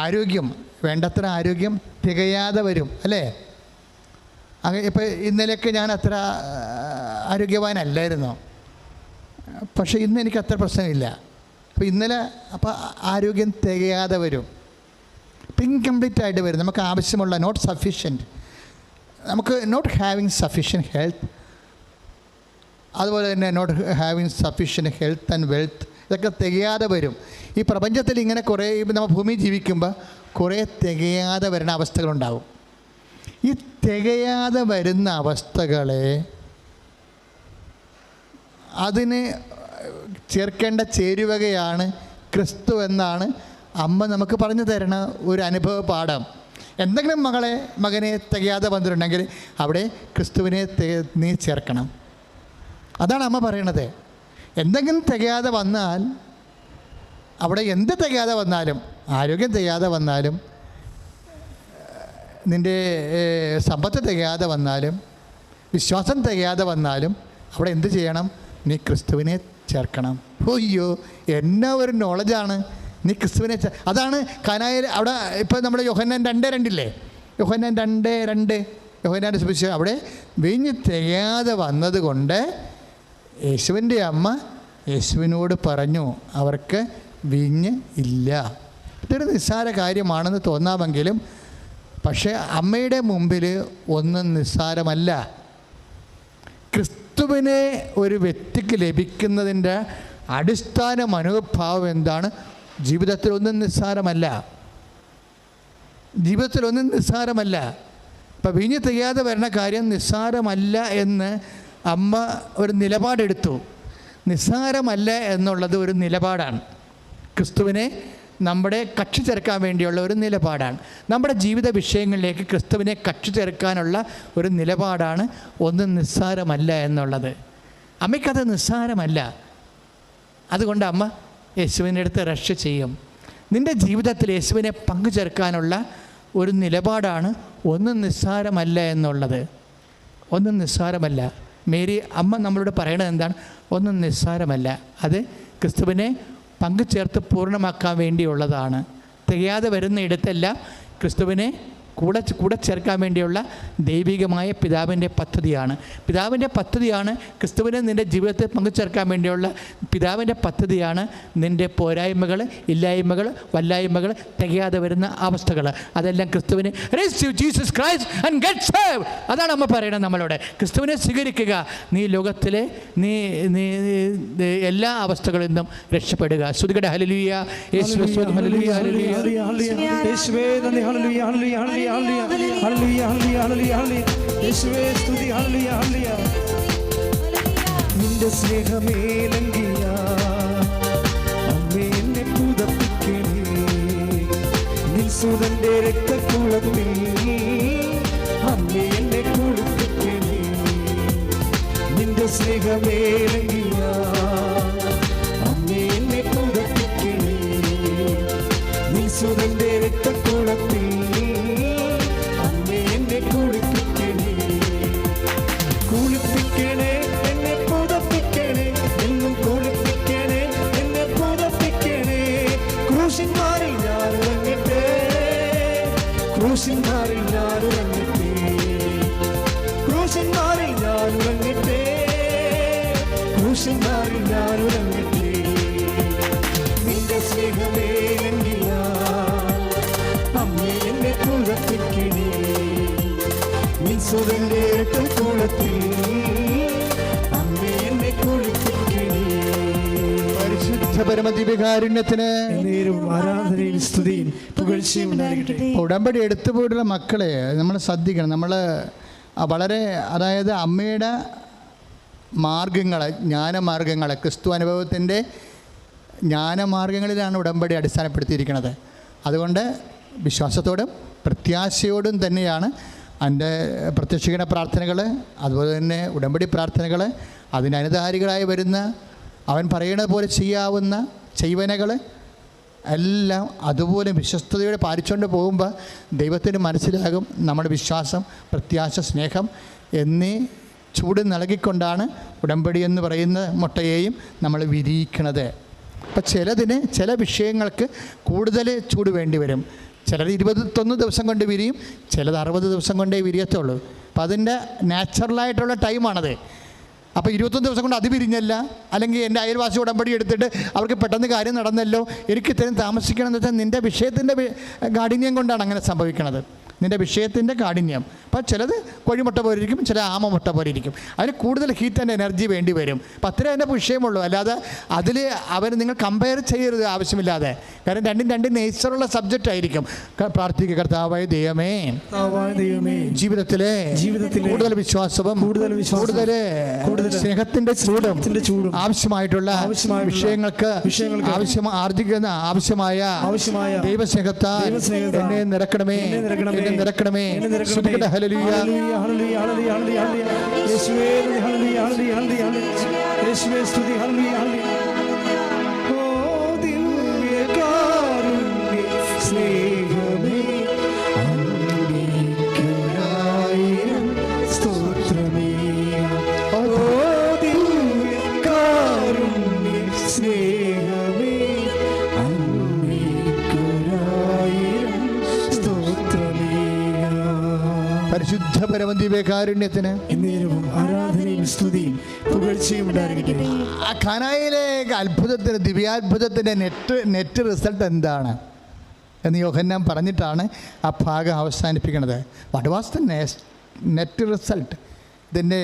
ആരോഗ്യം, വേണ്ടത്ര ആരോഗ്യം തികയാതെ വരും, അല്ലേ? ഇപ്പോൾ ഇന്നലെയൊക്കെ ഞാൻ അത്ര ആരോഗ്യവാനല്ലായിരുന്നു, പക്ഷേ ഇന്ന് എനിക്ക് അത്ര പ്രശ്നമില്ല. അപ്പോൾ ഇന്നലെ ആരോഗ്യം തികയാതെ വരും, ഇൻകംപ്ലീറ്റ് ആയിട്ട് വരും. നമുക്ക് ആവശ്യമുള്ള നോട്ട് സഫീഷ്യൻറ്റ്, നമുക്ക് നോട്ട് ഹാവിങ് സഫീഷ്യൻറ്റ് ഹെൽത്ത്, അതുപോലെ തന്നെ not having sufficient health and wealth, ഇതൊക്കെ തികയാതെ വരും. ഈ പ്രപഞ്ചത്തിൽ ഇങ്ങനെ കുറേ നമ്മൾ ഭൂമി ജീവിക്കുമ്പോൾ കുറേ തികയാതെ വരുന്ന അവസ്ഥകളുണ്ടാകും. ഈ തികയാതെ വരുന്ന അവസ്ഥകളെ അതിന് ചേർക്കേണ്ട ചേരുവകയാണ് ക്രിസ്തു എന്നാണ് അമ്മ നമുക്ക് പറഞ്ഞു തരണ ഒരു അനുഭവ പാഠം. എന്തെങ്കിലും മകനെ തികയാതെ വന്നിട്ടുണ്ടെങ്കിൽ അവിടെ ക്രിസ്തുവിനെ നീ ചേർക്കണം. അതാണ് അമ്മ പറയണത്. എന്തെങ്കിലും തികയാതെ വന്നാൽ, അവിടെ എന്ത് തികയാതെ വന്നാലും, ആരോഗ്യം തികയാതെ വന്നാലും, നിൻ്റെ സമ്പത്ത് തികയാതെ വന്നാലും, വിശ്വാസം തികയാതെ വന്നാലും, അവിടെ എന്ത് ചെയ്യണം? നീ ക്രിസ്തുവിനെ ചേർക്കണം. അയ്യോ, എന്നാ ഒരു നോളജാണ്! നീ ക്രിസ്തുവിനെ അതാണ് കാനായിൽ. അവിടെ ഇപ്പോൾ നമ്മുടെ യോഹന്നാൻ 2:2 യോഹന്നാൻ 2:2 യോഹന്നാൻ്റെ സുവിശേഷം, അവിടെ വീഞ്ഞ് തികയാതെ വന്നതുകൊണ്ട് യേശുവിൻ്റെ അമ്മ യേശുവിനോട് പറഞ്ഞു, അവർക്ക് വീഞ്ഞ് ഇല്ല. ഇതൊരു നിസ്സാര കാര്യമാണെന്ന് തോന്നാമെങ്കിലും പക്ഷേ അമ്മയുടെ മുമ്പിൽ ഒന്നും നിസ്സാരമല്ല. ക്രിസ്തുവിനെ ഒരു വ്യക്തിക്ക് ലഭിക്കുന്നതിൻ്റെ അടിസ്ഥാന മനോഭാവം എന്താണ്? ജീവിതത്തിലൊന്നും നിസ്സാരമല്ല. ജീവിതത്തിലൊന്നും നിസ്സാരമല്ല. ഇപ്പം വീഞ്ഞ് തികയാതെ വരുന്ന കാര്യം നിസ്സാരമല്ല എന്ന് അമ്മ ഒരു നിലപാടെടുത്തു. നിസ്സാരമല്ല എന്നുള്ളത് ഒരു നിലപാടാണ്. ക്രിസ്തുവിനെ നമ്മുടെ കക്ഷി ചേർക്കാൻ വേണ്ടിയുള്ള ഒരു നിലപാടാണ്. നമ്മുടെ ജീവിത വിഷയങ്ങളിലേക്ക് ക്രിസ്തുവിനെ കക്ഷി ചേർക്കാനുള്ള ഒരു നിലപാടാണ് ഒന്നും നിസ്സാരമല്ല എന്നുള്ളത്. അമ്മയ്ക്കത് നിസ്സാരമല്ല. അതുകൊണ്ട് അമ്മ യേശുവിൻ്റെ അടുത്ത് രക്ഷ ചെയ്യും. നിൻ്റെ ജീവിതത്തിൽ യേശുവിനെ പങ്കുചേർക്കാനുള്ള ഒരു നിലപാടാണ് ഒന്നും നിസ്സാരമല്ല എന്നുള്ളത്. ഒന്നും നിസ്സാരമല്ല. മേരി അമ്മ നമ്മളോട് പറയണത് എന്താണ്? ഒന്നും നിസ്സാരമല്ല. അത് ക്രിസ്തുവിനെ പങ്കുചേർത്ത് പൂർണ്ണമാക്കാൻ വേണ്ടിയുള്ളതാണ്. തികയാതെ വരുന്ന ഇടത്തെല്ലാം ക്രിസ്തുവിനെ കൂടെ ചേർക്കാൻ വേണ്ടിയുള്ള ദൈവികമായ പിതാവിൻ്റെ പദ്ധതിയാണ്. പിതാവിൻ്റെ പദ്ധതിയാണ് ക്രിസ്തുവിനെ നിൻ്റെ ജീവിതത്തിൽ പങ്കുചേർക്കാൻ വേണ്ടിയുള്ള പിതാവിൻ്റെ പദ്ധതിയാണ് നിൻ്റെ പോരായ്മകൾ, ഇല്ലായ്മകൾ, വല്ലായ്മകൾ, തികയാതെ വരുന്ന അവസ്ഥകൾ. അതെല്ലാം ക്രിസ്തുവിനെ receive Jesus Christ and get saved. അതാണ് അമ്മ പറയുന്നത് നമ്മളോട്. ക്രിസ്തുവിനെ സ്വീകരിക്കുക. നീ ലോകത്തിലെ നീ എല്ലാ അവസ്ഥകളിൽ നിന്നും രക്ഷപ്പെടുക. സ്തുതിക്കട്ടെ. ഹല്ലേലൂയ. യേശുവേ സ്തുതി. ഹല്ലേലൂയ. ഹല്ലേലൂയ. യേശുവേ നന്ദി. ഹല്ലേലൂയ. ഹല്ലേലൂയ. ഹല്ലേലൂയ. ഹല്ലേലൂയ. ഹല്ലേലൂയ. യേശുവേ സ്തുതി. ഹല്ലേലൂയ. ഹല്ലേലൂയ. നിന്റെ സ്നേഹമേലങ്കിയ അമ്മേ എന്നെ പുതപ്പിക്കണേ. നിൻ സുതന്റെ രക്തക്കുളത്തിൽ അമ്മേ എന്നെ കുളിപ്പിക്കണേ. നിന്റെ സ്നേഹമേലങ്കിയ അമ്മേ എന്നെ പുതപ്പിക്കണേ. നിൻ സുതന്റെ രക്തക്കുളത്തിൽ കുളിപ്പിക്കണേ, എന്നെ പുതപ്പിക്കണേ, എന്നും കുളിപ്പിക്കണേ, എന്നെ പുതപ്പിക്കണേ. ക്രൂശിന്മാരിൽ ഞാൻ ഉറങ്ങട്ടെ, ക്രൂശിന്മാരിൽ ഞാൻ ഉറങ്ങട്ടെ, ക്രൂശിന്മാരിൽ ഞാൻ ഉറങ്ങട്ടെ, ക്രൂശിന്മാരിൽ ഞാൻ ഉറങ്ങട്ടെ. നിന്റെ സ്നേഹമേ എങ്കിയ അമ്മേ എന്നെ പുതപ്പിക്കണേ. പരിശുദ്ധ പരമദിവ്യകാരുണ്യത്തിന് ആരാധനയും സ്തുതിയും പുകഴ്ചയും ഉണ്ടായിരിക്കട്ടെ. ഉടമ്പടി എടുത്തു പോയിട്ടുള്ള മക്കളെ നമ്മൾ ശ്രദ്ധിക്കണം. നമ്മൾ വളരെ, അതായത് അമ്മയുടെ മാർഗങ്ങൾ, ജ്ഞാനമാർഗങ്ങൾ, ക്രിസ്തു അനുഭവത്തിൻ്റെ ജ്ഞാനമാർഗങ്ങളിലാണ് ഉടമ്പടി അടിസ്ഥാനപ്പെടുത്തിയിരിക്കുന്നത്. അതുകൊണ്ട് വിശ്വാസത്തോടും പ്രത്യാശയോടും തന്നെയാണ് എൻ്റെ പ്രത്യക്ഷീകരണ പ്രാർത്ഥനകൾ, അതുപോലെ തന്നെ ഉടമ്പടി പ്രാർത്ഥനകൾ, അതിനനുധാരികളായി വരുന്ന അവൻ പറയുന്നത് പോലെ ചെയ്യാവുന്ന ചെയ്വനകൾ എല്ലാം അതുപോലെ വിശ്വസ്തയോടെ പാലിച്ചുകൊണ്ട് പോകുമ്പോൾ ദൈവത്തിന് മനസ്സിലാകും നമ്മുടെ വിശ്വാസം, പ്രത്യാശ, സ്നേഹം എന്നീ ചൂട് നൽകിക്കൊണ്ടാണ് ഉടമ്പടി എന്ന് പറയുന്ന മുട്ടയെയും നമ്മൾ വിരിയിക്കണത്. അപ്പം ചില വിഷയങ്ങൾക്ക് കൂടുതൽ ചൂട് വേണ്ടി വരും. ചിലർ 21 ദിവസം കൊണ്ട് വിരിയും, ചിലത് 60 ദിവസം കൊണ്ടേ വിരിയത്തുള്ളൂ. അപ്പം അതിൻ്റെ നാച്ചുറലായിട്ടുള്ള ടൈമാണത്. അപ്പോൾ 21 ദിവസം കൊണ്ട് അത് വിരിഞ്ഞല്ല, അല്ലെങ്കിൽ എൻ്റെ അയൽവാസി ഉടമ്പടി എടുത്തിട്ട് അവർക്ക് പെട്ടെന്ന് കാര്യം നടന്നല്ലോ, എനിക്ക് ഇത്രയും താമസിക്കണം എന്ന് വെച്ചാൽ നിൻ്റെ വിഷയത്തിൻ്റെ കാഠിന്യം കൊണ്ടാണ് അങ്ങനെ സംഭവിക്കുന്നത്. നിൻ്റെ വിഷയത്തിൻ്റെ കാഠിന്യം. അപ്പം ചിലത് കോഴിമുട്ട പോലെ ഇരിക്കും, ചില ആമമുട്ട പോലെ ഇരിക്കും. അതിന് കൂടുതൽ ഹീറ്റ് ആൻഡ് എനർജി വേണ്ടി വരും. അപ്പം അത്രേ അതിൻ്റെ വിഷയമുള്ളൂ. അല്ലാതെ അതിൽ നിങ്ങൾ കമ്പയർ ചെയ്യരുത് ആവശ്യമില്ലാതെ. കാരണം രണ്ട് നേച്ചറുള്ള സബ്ജക്റ്റ് ആയിരിക്കും. പ്രാർത്ഥിക്കുക. കർത്താവായ ദൈവമേ, ജീവിതത്തിലെ കൂടുതൽ വിശ്വാസവും കൂടുതൽ സ്നേഹത്തിൻ്റെ ചൂടും ആവശ്യമായിട്ടുള്ള വിഷയങ്ങൾക്ക് ആർജിക്കുന്ന ആവശ്യമായ ദൈവസ്നേഹത്താൽ എന്നെ നിറക്കണമേ, നിറക്കണമേ. ഹല്ലേലൂയ. ഹല്ലേലൂയ. ഹല്ലേലൂയ. യേശുവേ ഹല്ലേലൂയ. ഹല്ലേലൂയ. യേശുവേ സ്തുതി. ഹല്ലേലൂയ. ഓ ദിവ്യകാരുണ്യ സ്നേഹമേ, അങ്ങേയ്ക്കായിരം സ്തോത്രമേ. ഓ ദിവ്യകാരുണ്യ സ്നേഹമേ, അങ്ങേയ്ക്കായിരം സ്തോത്രമേ. പരിശുദ്ധ പരമദിവ്യകാരുണ്യത്തിന് എന്നേരവും ആരാധനയും സ്തുതിയും പുകഴ്ചയും ഉണ്ടായിരിക്കട്ടെ. ഖനായിലെ അത്ഭുതത്തിന്, ദിവ്യാത്ഭുതത്തിൻ്റെ നെറ്റ് റിസൾട്ട് എന്താണ്? എന്ന് യോഹന്നാൻ പറഞ്ഞിട്ടാണ് ആ ഭാഗം അവസാനിപ്പിക്കുന്നത്. What was the net result? ഇതിൻ്റെ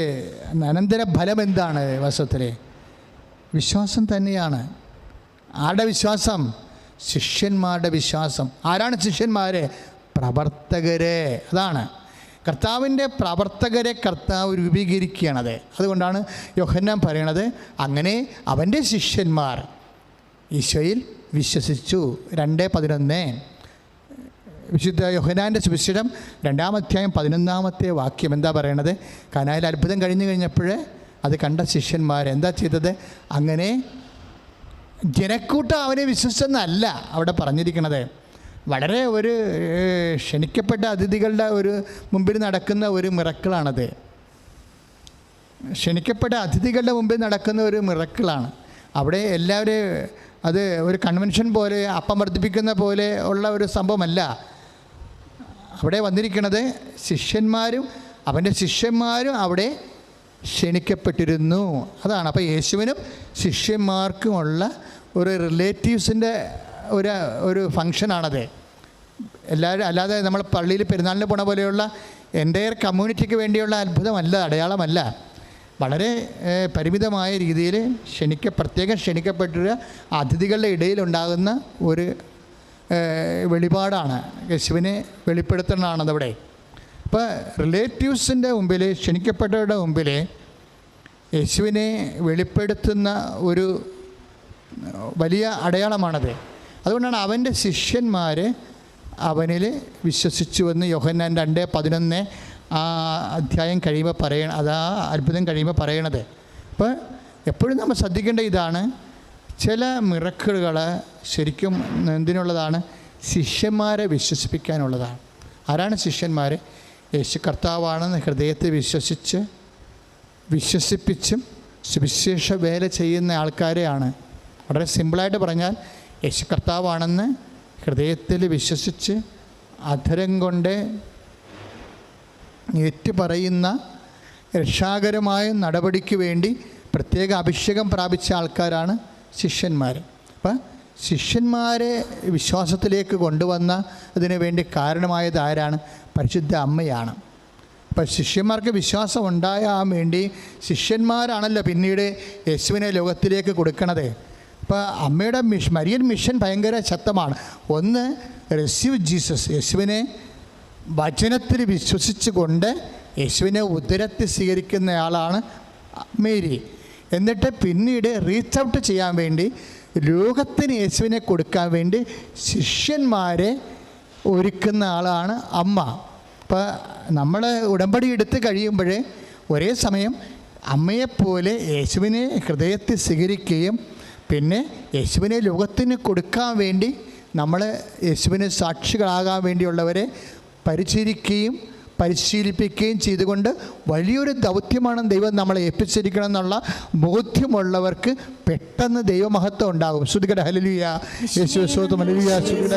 അനന്തര ഫലം എന്താണ്? വസ്തുത്തിൽ വിശ്വാസം തന്നെയാണ്. ആരുടെ വിശ്വാസം? ശിഷ്യന്മാരുടെ വിശ്വാസം. ആരാണ് ശിഷ്യന്മാർ? പ്രവർത്തകരെ. അതാണ് കർത്താവിൻ്റെ പ്രവർത്തകരെ കർത്താവ് രൂപീകരിക്കുകയാണത്. അതുകൊണ്ടാണ് യോഹന്നാൻ പറയണത് അങ്ങനെ അവൻ്റെ ശിഷ്യന്മാർ ഈശോയിൽ വിശ്വസിച്ചു. 2:11 വിശുദ്ധ യോഹന്നാൻ്റെ സുവിശേഷം 2-ാം അധ്യായം 11-ാമത്തെ വാക്യം എന്താ പറയണത്? കാനായിൽ അത്ഭുതം കഴിഞ്ഞപ്പോൾ അത് കണ്ട ശിഷ്യന്മാർ എന്താ ചെയ്തത്? അങ്ങനെ ജനക്കൂട്ടം അവനെ വിശ്വസിച്ചെന്നല്ല അവിടെ പറഞ്ഞിരിക്കണത്. വളരെ ഒരു ക്ഷണിക്കപ്പെട്ട അതിഥികളുടെ ഒരു മുമ്പിൽ നടക്കുന്ന ഒരു മിറക്കിളാണത്. ക്ഷണിക്കപ്പെട്ട അതിഥികളുടെ മുമ്പിൽ നടക്കുന്ന ഒരു മിറക്കിളാണ്. അവിടെ എല്ലാവരും അത് ഒരു കൺവെൻഷൻ പോലെ അപ്പം വർദ്ധിപ്പിക്കുന്ന പോലെ ഉള്ള ഒരു സംഭവമല്ല. അവിടെ വന്നിരിക്കുന്നത് ശിഷ്യന്മാരും അവൻ്റെ ശിഷ്യന്മാരും അവിടെ ക്ഷണിക്കപ്പെട്ടിരുന്നു. അതാണ്. അപ്പോൾ യേശുവിനും ശിഷ്യന്മാർക്കുമുള്ള ഒരു റിലേറ്റീവ്സിൻ്റെ ഒരു ഫങ്ഷനാണത്. എല്ലാവരും അല്ലാതെ നമ്മൾ പള്ളിയിൽ പെരുന്നാളിന് പോണ പോലെയുള്ള എൻ്റയർ കമ്മ്യൂണിറ്റിക്ക് വേണ്ടിയുള്ള അത്ഭുതമല്ല, അടയാളമല്ല. വളരെ പരിമിതമായ രീതിയിൽ പ്രത്യേകം ക്ഷണിക്കപ്പെട്ട അതിഥികളുടെ ഇടയിലുണ്ടാകുന്ന ഒരു വെളിപാടാണ്. യേശുവിനെ വെളിപ്പെടുത്തുന്നതാണതവിടെ. അപ്പോൾ റിലേറ്റീവ്സിൻ്റെ മുമ്പിൽ, ക്ഷണിക്കപ്പെട്ടവരുടെ മുമ്പിൽ യേശുവിനെ വെളിപ്പെടുത്തുന്ന ഒരു വലിയ അടയാളമാണത്. അതുകൊണ്ടാണ് അവൻ്റെ ശിഷ്യന്മാർ അവനിൽ വിശ്വസിച്ചുവെന്ന് യോഹന്നാൻ 2:11 ആ അധ്യായം കഴിയുമ്പോൾ അത് ആ അത്ഭുതം കഴിയുമ്പോൾ പറയണത്. അപ്പോൾ എപ്പോഴും നമ്മൾ ശ്രദ്ധിക്കേണ്ട ഇതാണ്, ചില മിറക്കിളുകൾ ശരിക്കും എന്തിനുള്ളതാണ്? ശിഷ്യന്മാരെ വിശ്വസിപ്പിക്കാനുള്ളതാണ്. ആരാണ് ശിഷ്യന്മാർ? യേശു കർത്താവാണെന്ന് ഹൃദയത്തെ വിശ്വസിപ്പിച്ചും സുവിശേഷ വേല ചെയ്യുന്ന ആൾക്കാരെയാണ്. വളരെ സിമ്പിളായിട്ട് പറഞ്ഞാൽ യേശു കർത്താവാണെന്ന് ഹൃദയത്തിൽ വിശ്വസിച്ച് അധരം കൊണ്ട് ഏറ്റുപറയുന്ന രക്ഷാകരമായ നടപടിക്ക് വേണ്ടി പ്രത്യേക അഭിഷേകം പ്രാപിച്ച ആൾക്കാരാണ് ശിഷ്യന്മാർ. അപ്പം ശിഷ്യന്മാരെ വിശ്വാസത്തിലേക്ക് കൊണ്ടുവന്ന അതിനു വേണ്ടി കാരണമായത് ആരാണ്? പരിശുദ്ധ അമ്മയാണ്. അപ്പം ശിഷ്യന്മാർക്ക് വിശ്വാസം ഉണ്ടാകാൻ വേണ്ടി ശിഷ്യന്മാരാണല്ലോ പിന്നീട് യേശുവിനെ ലോകത്തിലേക്ക് കൊടുക്കണത്. അപ്പോൾ അമ്മയുടെ മരിയൻ മിഷൻ ഭയങ്കര ശക്തമാണ്. ഒന്ന്, റിസീവ് ജീസസ്, യേശുവിനെ വചനത്തിൽ വിശ്വസിച്ച് കൊണ്ട് യേശുവിനെ ഉദരത്തിൽ സ്വീകരിക്കുന്നയാളാണ് മേരി. എന്നിട്ട് പിന്നീട് റീച്ച് ഔട്ട് ചെയ്യാൻ വേണ്ടി ലോകത്തിന് യേശുവിനെ കൊടുക്കാൻ വേണ്ടി ശിഷ്യന്മാരെ ഒരുക്കുന്ന ആളാണ് അമ്മ. അപ്പോൾ നമ്മൾ ഉടമ്പടി എടുത്ത് കഴിയുമ്പോൾ ഒരേ സമയം അമ്മയെപ്പോലെ യേശുവിനെ ഹൃദയത്തിൽ സ്വീകരിക്കുകയും പിന്നെ യേശുവിനെ ലോകത്തിന് കൊടുക്കാൻ വേണ്ടി നമ്മൾ യേശുവിന് സാക്ഷികളാകാൻ വേണ്ടിയുള്ളവരെ പരിശീലിപ്പിക്കുകയും ചെയ്തുകൊണ്ട് വലിയൊരു ദൗത്യമാണ് ദൈവം നമ്മളെ ഏൽപ്പിച്ചിരിക്കണം എന്നുള്ള ബോധ്യമുള്ളവർക്ക് പെട്ടെന്ന് ദൈവമഹത്വം ഉണ്ടാകും. ശ്രുതികട ഹല്ലേലൂയ, യേശുവേ സ്തോത്രം, ഹല്ലേലൂയ, ശ്രുതികട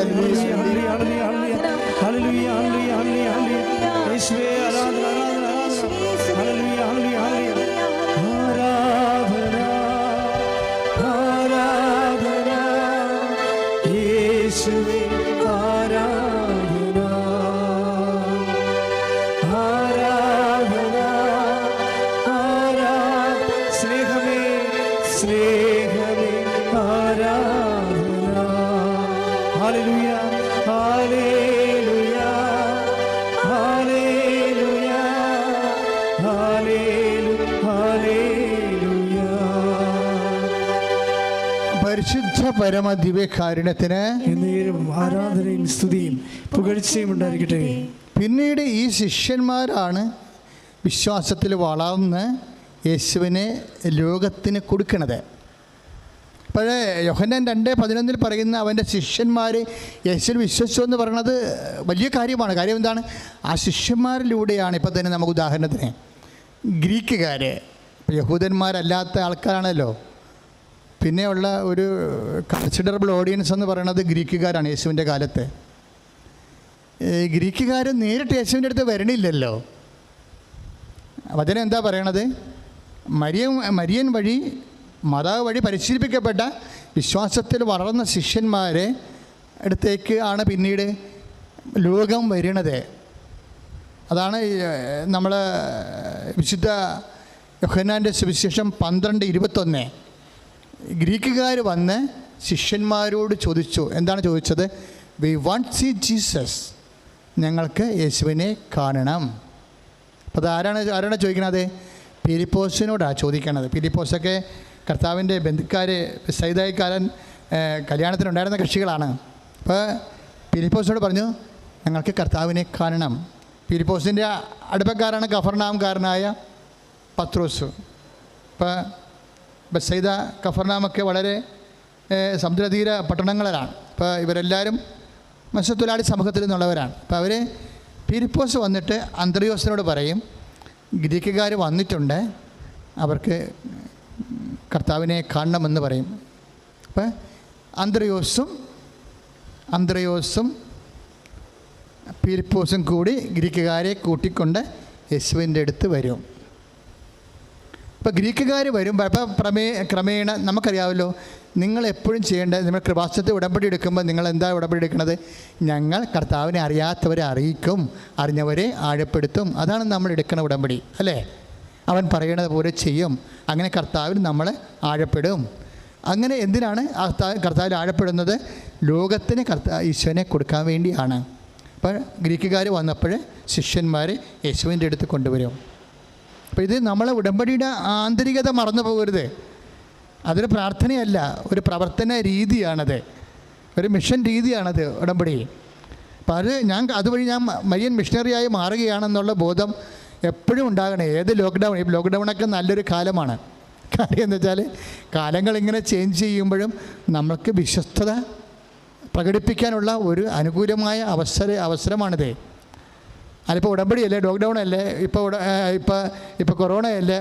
പരിശുദ്ധ പരമ ദിവ്യകാരുണ്യത്തിന് ആരാധനയും സ്തുതിയും പുകഴ്ചയും ഉണ്ടായിരിക്കട്ടെ. പിന്നീട് ഈ ശിഷ്യന്മാരാണ് വിശ്വാസത്തിൽ വളർന്ന് യേശുവിനെ ലോകത്തിന് കൊടുക്കണത്. അപ്പോഴേ യോഹന്നാൻ 2:11 പറയുന്ന അവൻ്റെ ശിഷ്യന്മാർ യേശുവിൽ വിശ്വസിച്ചു എന്ന് പറയുന്നത് വലിയ കാര്യമാണ്. കാര്യം എന്താണ്? ആ ശിഷ്യന്മാരിലൂടെയാണ്. ഇപ്പം തന്നെ നമുക്ക് ഉദാഹരണത്തിന് ഗ്രീക്കുകാർ, ഇപ്പോൾ യഹൂദന്മാരല്ലാത്ത ആൾക്കാരാണല്ലോ. പിന്നെയുള്ള ഒരു കൺസിഡറബിൾ ഓഡിയൻസ് എന്ന് പറയുന്നത് ഗ്രീക്കുകാരാണ്. യേശുവിൻ്റെ കാലത്ത് ഗ്രീക്കുകാർ നേരിട്ട് യേശുവിൻ്റെ അടുത്ത് വരണില്ലല്ലോ. വചനം എന്താ പറയണത്? മരിയൻ വഴി, മാതാവ് വഴി പരിശീലിപ്പിക്കപ്പെട്ട വിശ്വാസത്തിൽ വളർന്ന ശിഷ്യന്മാരെ അടുത്തേക്ക് ആണ് പിന്നീട് ലോകം വരുന്നത്. അതാണ് നമ്മൾ വിശുദ്ധ യോഹന്നാൻ്റെ സുവിശേഷം 12:21. ഗ്രീക്കുകാർ വന്ന് ശിഷ്യന്മാരോട് ചോദിച്ചു. എന്താണ് ചോദിച്ചത്? വി വാണ്ട് സീ ജീസസ്, ഞങ്ങൾക്ക് യേശുവിനെ കാണണം. അപ്പോൾ അത് ആരാണ് ചോദിക്കണത്? ഫിലിപ്പോസിനോടാണ് ചോദിക്കണത്. ഫിലിപ്പോസൊക്കെ കർത്താവിൻ്റെ ബന്ധുക്കാർ, സൈതായിക്കാരൻ കല്യാണത്തിനുണ്ടായിരുന്ന കക്ഷികളാണ്. അപ്പോൾ ഫിലിപ്പോസിനോട് പറഞ്ഞു, ഞങ്ങൾക്ക് കർത്താവിനെ കാണണം. ഫിലിപ്പോസിൻ്റെ അടുപ്പക്കാരാണ് കഫർനാംകാരനായ പത്രോസ്. ഇപ്പോൾ ബെത്സൈദ, കഫർനാമൊക്കെ വളരെ സമുദ്രതീര പട്ടണങ്ങളിലാണ്. അപ്പോൾ ഇവരെല്ലാവരും മത്സ്യത്തൊഴിലാളി സമൂഹത്തിൽ നിന്നുള്ളവരാണ്. അപ്പോൾ അവർ ഫിലിപ്പോസ് വന്നിട്ട് അന്ത്രയോസിനോട് പറയും, ഗ്രീക്കുകാർ വന്നിട്ടുണ്ട്, അവർക്ക് കർത്താവിനെ കാണണമെന്ന് പറയും. അപ്പോൾ അന്ത്രയോസും ഫിലിപ്പോസും കൂടി ഗ്രീക്കുകാരെ കൂട്ടിക്കൊണ്ട് യേശുവിൻ്റെ അടുത്ത് വരും. ഇപ്പോൾ ഗ്രീക്കുകാർ വരുമ്പോൾ അപ്പോൾ ക്രമേണ നമുക്കറിയാമല്ലോ, നിങ്ങൾ എപ്പോഴും ചെയ്യേണ്ടത്, നിങ്ങൾ കൃപാസനത്തിൽ ഉടമ്പടി എടുക്കുമ്പോൾ നിങ്ങൾ എന്താ ഉടമ്പടി എടുക്കുന്നത്? ഞങ്ങൾ കർത്താവിനെ അറിയാത്തവരെ അറിയിക്കും, അറിഞ്ഞവരെ ആഴപ്പെടുത്തും. അതാണ് നമ്മൾ എടുക്കുന്ന ഉടമ്പടി, അല്ലേ? അവൻ പറയണത് പോലെ ചെയ്യും. അങ്ങനെ കർത്താവിൽ നമ്മൾ ആഴപ്പെടും. അങ്ങനെ എന്തിനാണ് കർത്താവിൽ ആഴപ്പെടുന്നത്? ലോകത്തിന് ഈശോനെ കൊടുക്കാൻ വേണ്ടിയാണ്. അപ്പോൾ ഗ്രീക്കുകാർ വന്നപ്പോൾ ശിഷ്യന്മാർ യേശുവിൻ്റെ അടുത്ത് കൊണ്ടുവരും. അപ്പോൾ ഇത് നമ്മളെ ഉടമ്പടിയുടെ ആന്തരികത മറന്നു പോകരുത്. അതൊരു പ്രാർത്ഥനയല്ല, ഒരു പ്രവർത്തന രീതിയാണത്, ഒരു മിഷൻ രീതിയാണത് ഉടമ്പടി. അപ്പോൾ അതുവഴി ഞാൻ മരിയൻ മിഷണറിയായി മാറുകയാണെന്നുള്ള ബോധം എപ്പോഴും ഉണ്ടാകണേ. ഏത് ലോക്ക്ഡൗണൊക്കെ നല്ലൊരു കാലമാണ്. കാര്യം എന്ന് വെച്ചാൽ കാലങ്ങളിങ്ങനെ ചേഞ്ച് ചെയ്യുമ്പോഴും നമുക്ക് വിശ്വസ്തത പ്രകടിപ്പിക്കാനുള്ള ഒരു അനുകൂലമായ അവസരമാണിത്. അതിപ്പോൾ ഉടമ്പടിയല്ലേ, ലോക്ക്ഡൗൺ അല്ലേ, ഇപ്പോൾ കൊറോണ അല്ലേ,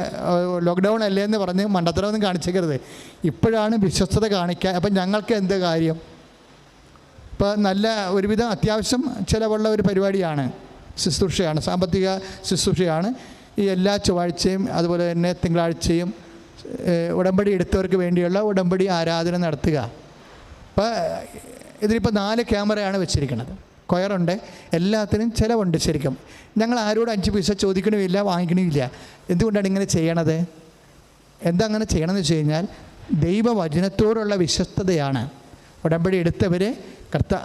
ലോക്ക്ഡൗൺ അല്ലേ എന്ന് പറഞ്ഞ് മണ്ടത്തരമൊന്നും കാണിച്ചേക്കരുത്. ഇപ്പോഴാണ് വിശ്വസ്തത കാണിക്കാൻ. അപ്പം ഞങ്ങൾക്ക് എന്ത് കാര്യം? ഇപ്പോൾ നല്ല ഒരുവിധം അത്യാവശ്യം ചിലവുള്ള ഒരു പരിപാടിയാണ്, ശുശ്രൂഷയാണ്, സാമ്പത്തിക ശുശ്രൂഷയാണ്. ഈ എല്ലാ ചൊവ്വാഴ്ചയും അതുപോലെ തന്നെ തിങ്കളാഴ്ചയും ഉടമ്പടി എടുത്തവർക്ക് വേണ്ടിയുള്ള ഉടമ്പടി ആരാധന നടത്തുക. അപ്പോൾ ഇതിലിപ്പോൾ 4 ക്യാമറയാണ് വെച്ചിരിക്കുന്നത്, കൊയറുണ്ട്, എല്ലാത്തിനും ചിലവുണ്ട്. ശരിക്കും ഞങ്ങൾ ആരോടും 5 പൈസ ചോദിക്കണമില്ല, വാങ്ങിക്കണമില്ല. എന്തുകൊണ്ടാണ് ഇങ്ങനെ ചെയ്യണത്? എന്താ അങ്ങനെ ചെയ്യണമെന്ന് വെച്ച് കഴിഞ്ഞാൽ ദൈവവചനത്തോടുള്ള വിശ്വസ്തതയാണ്. ഉടമ്പടി എടുത്തവർ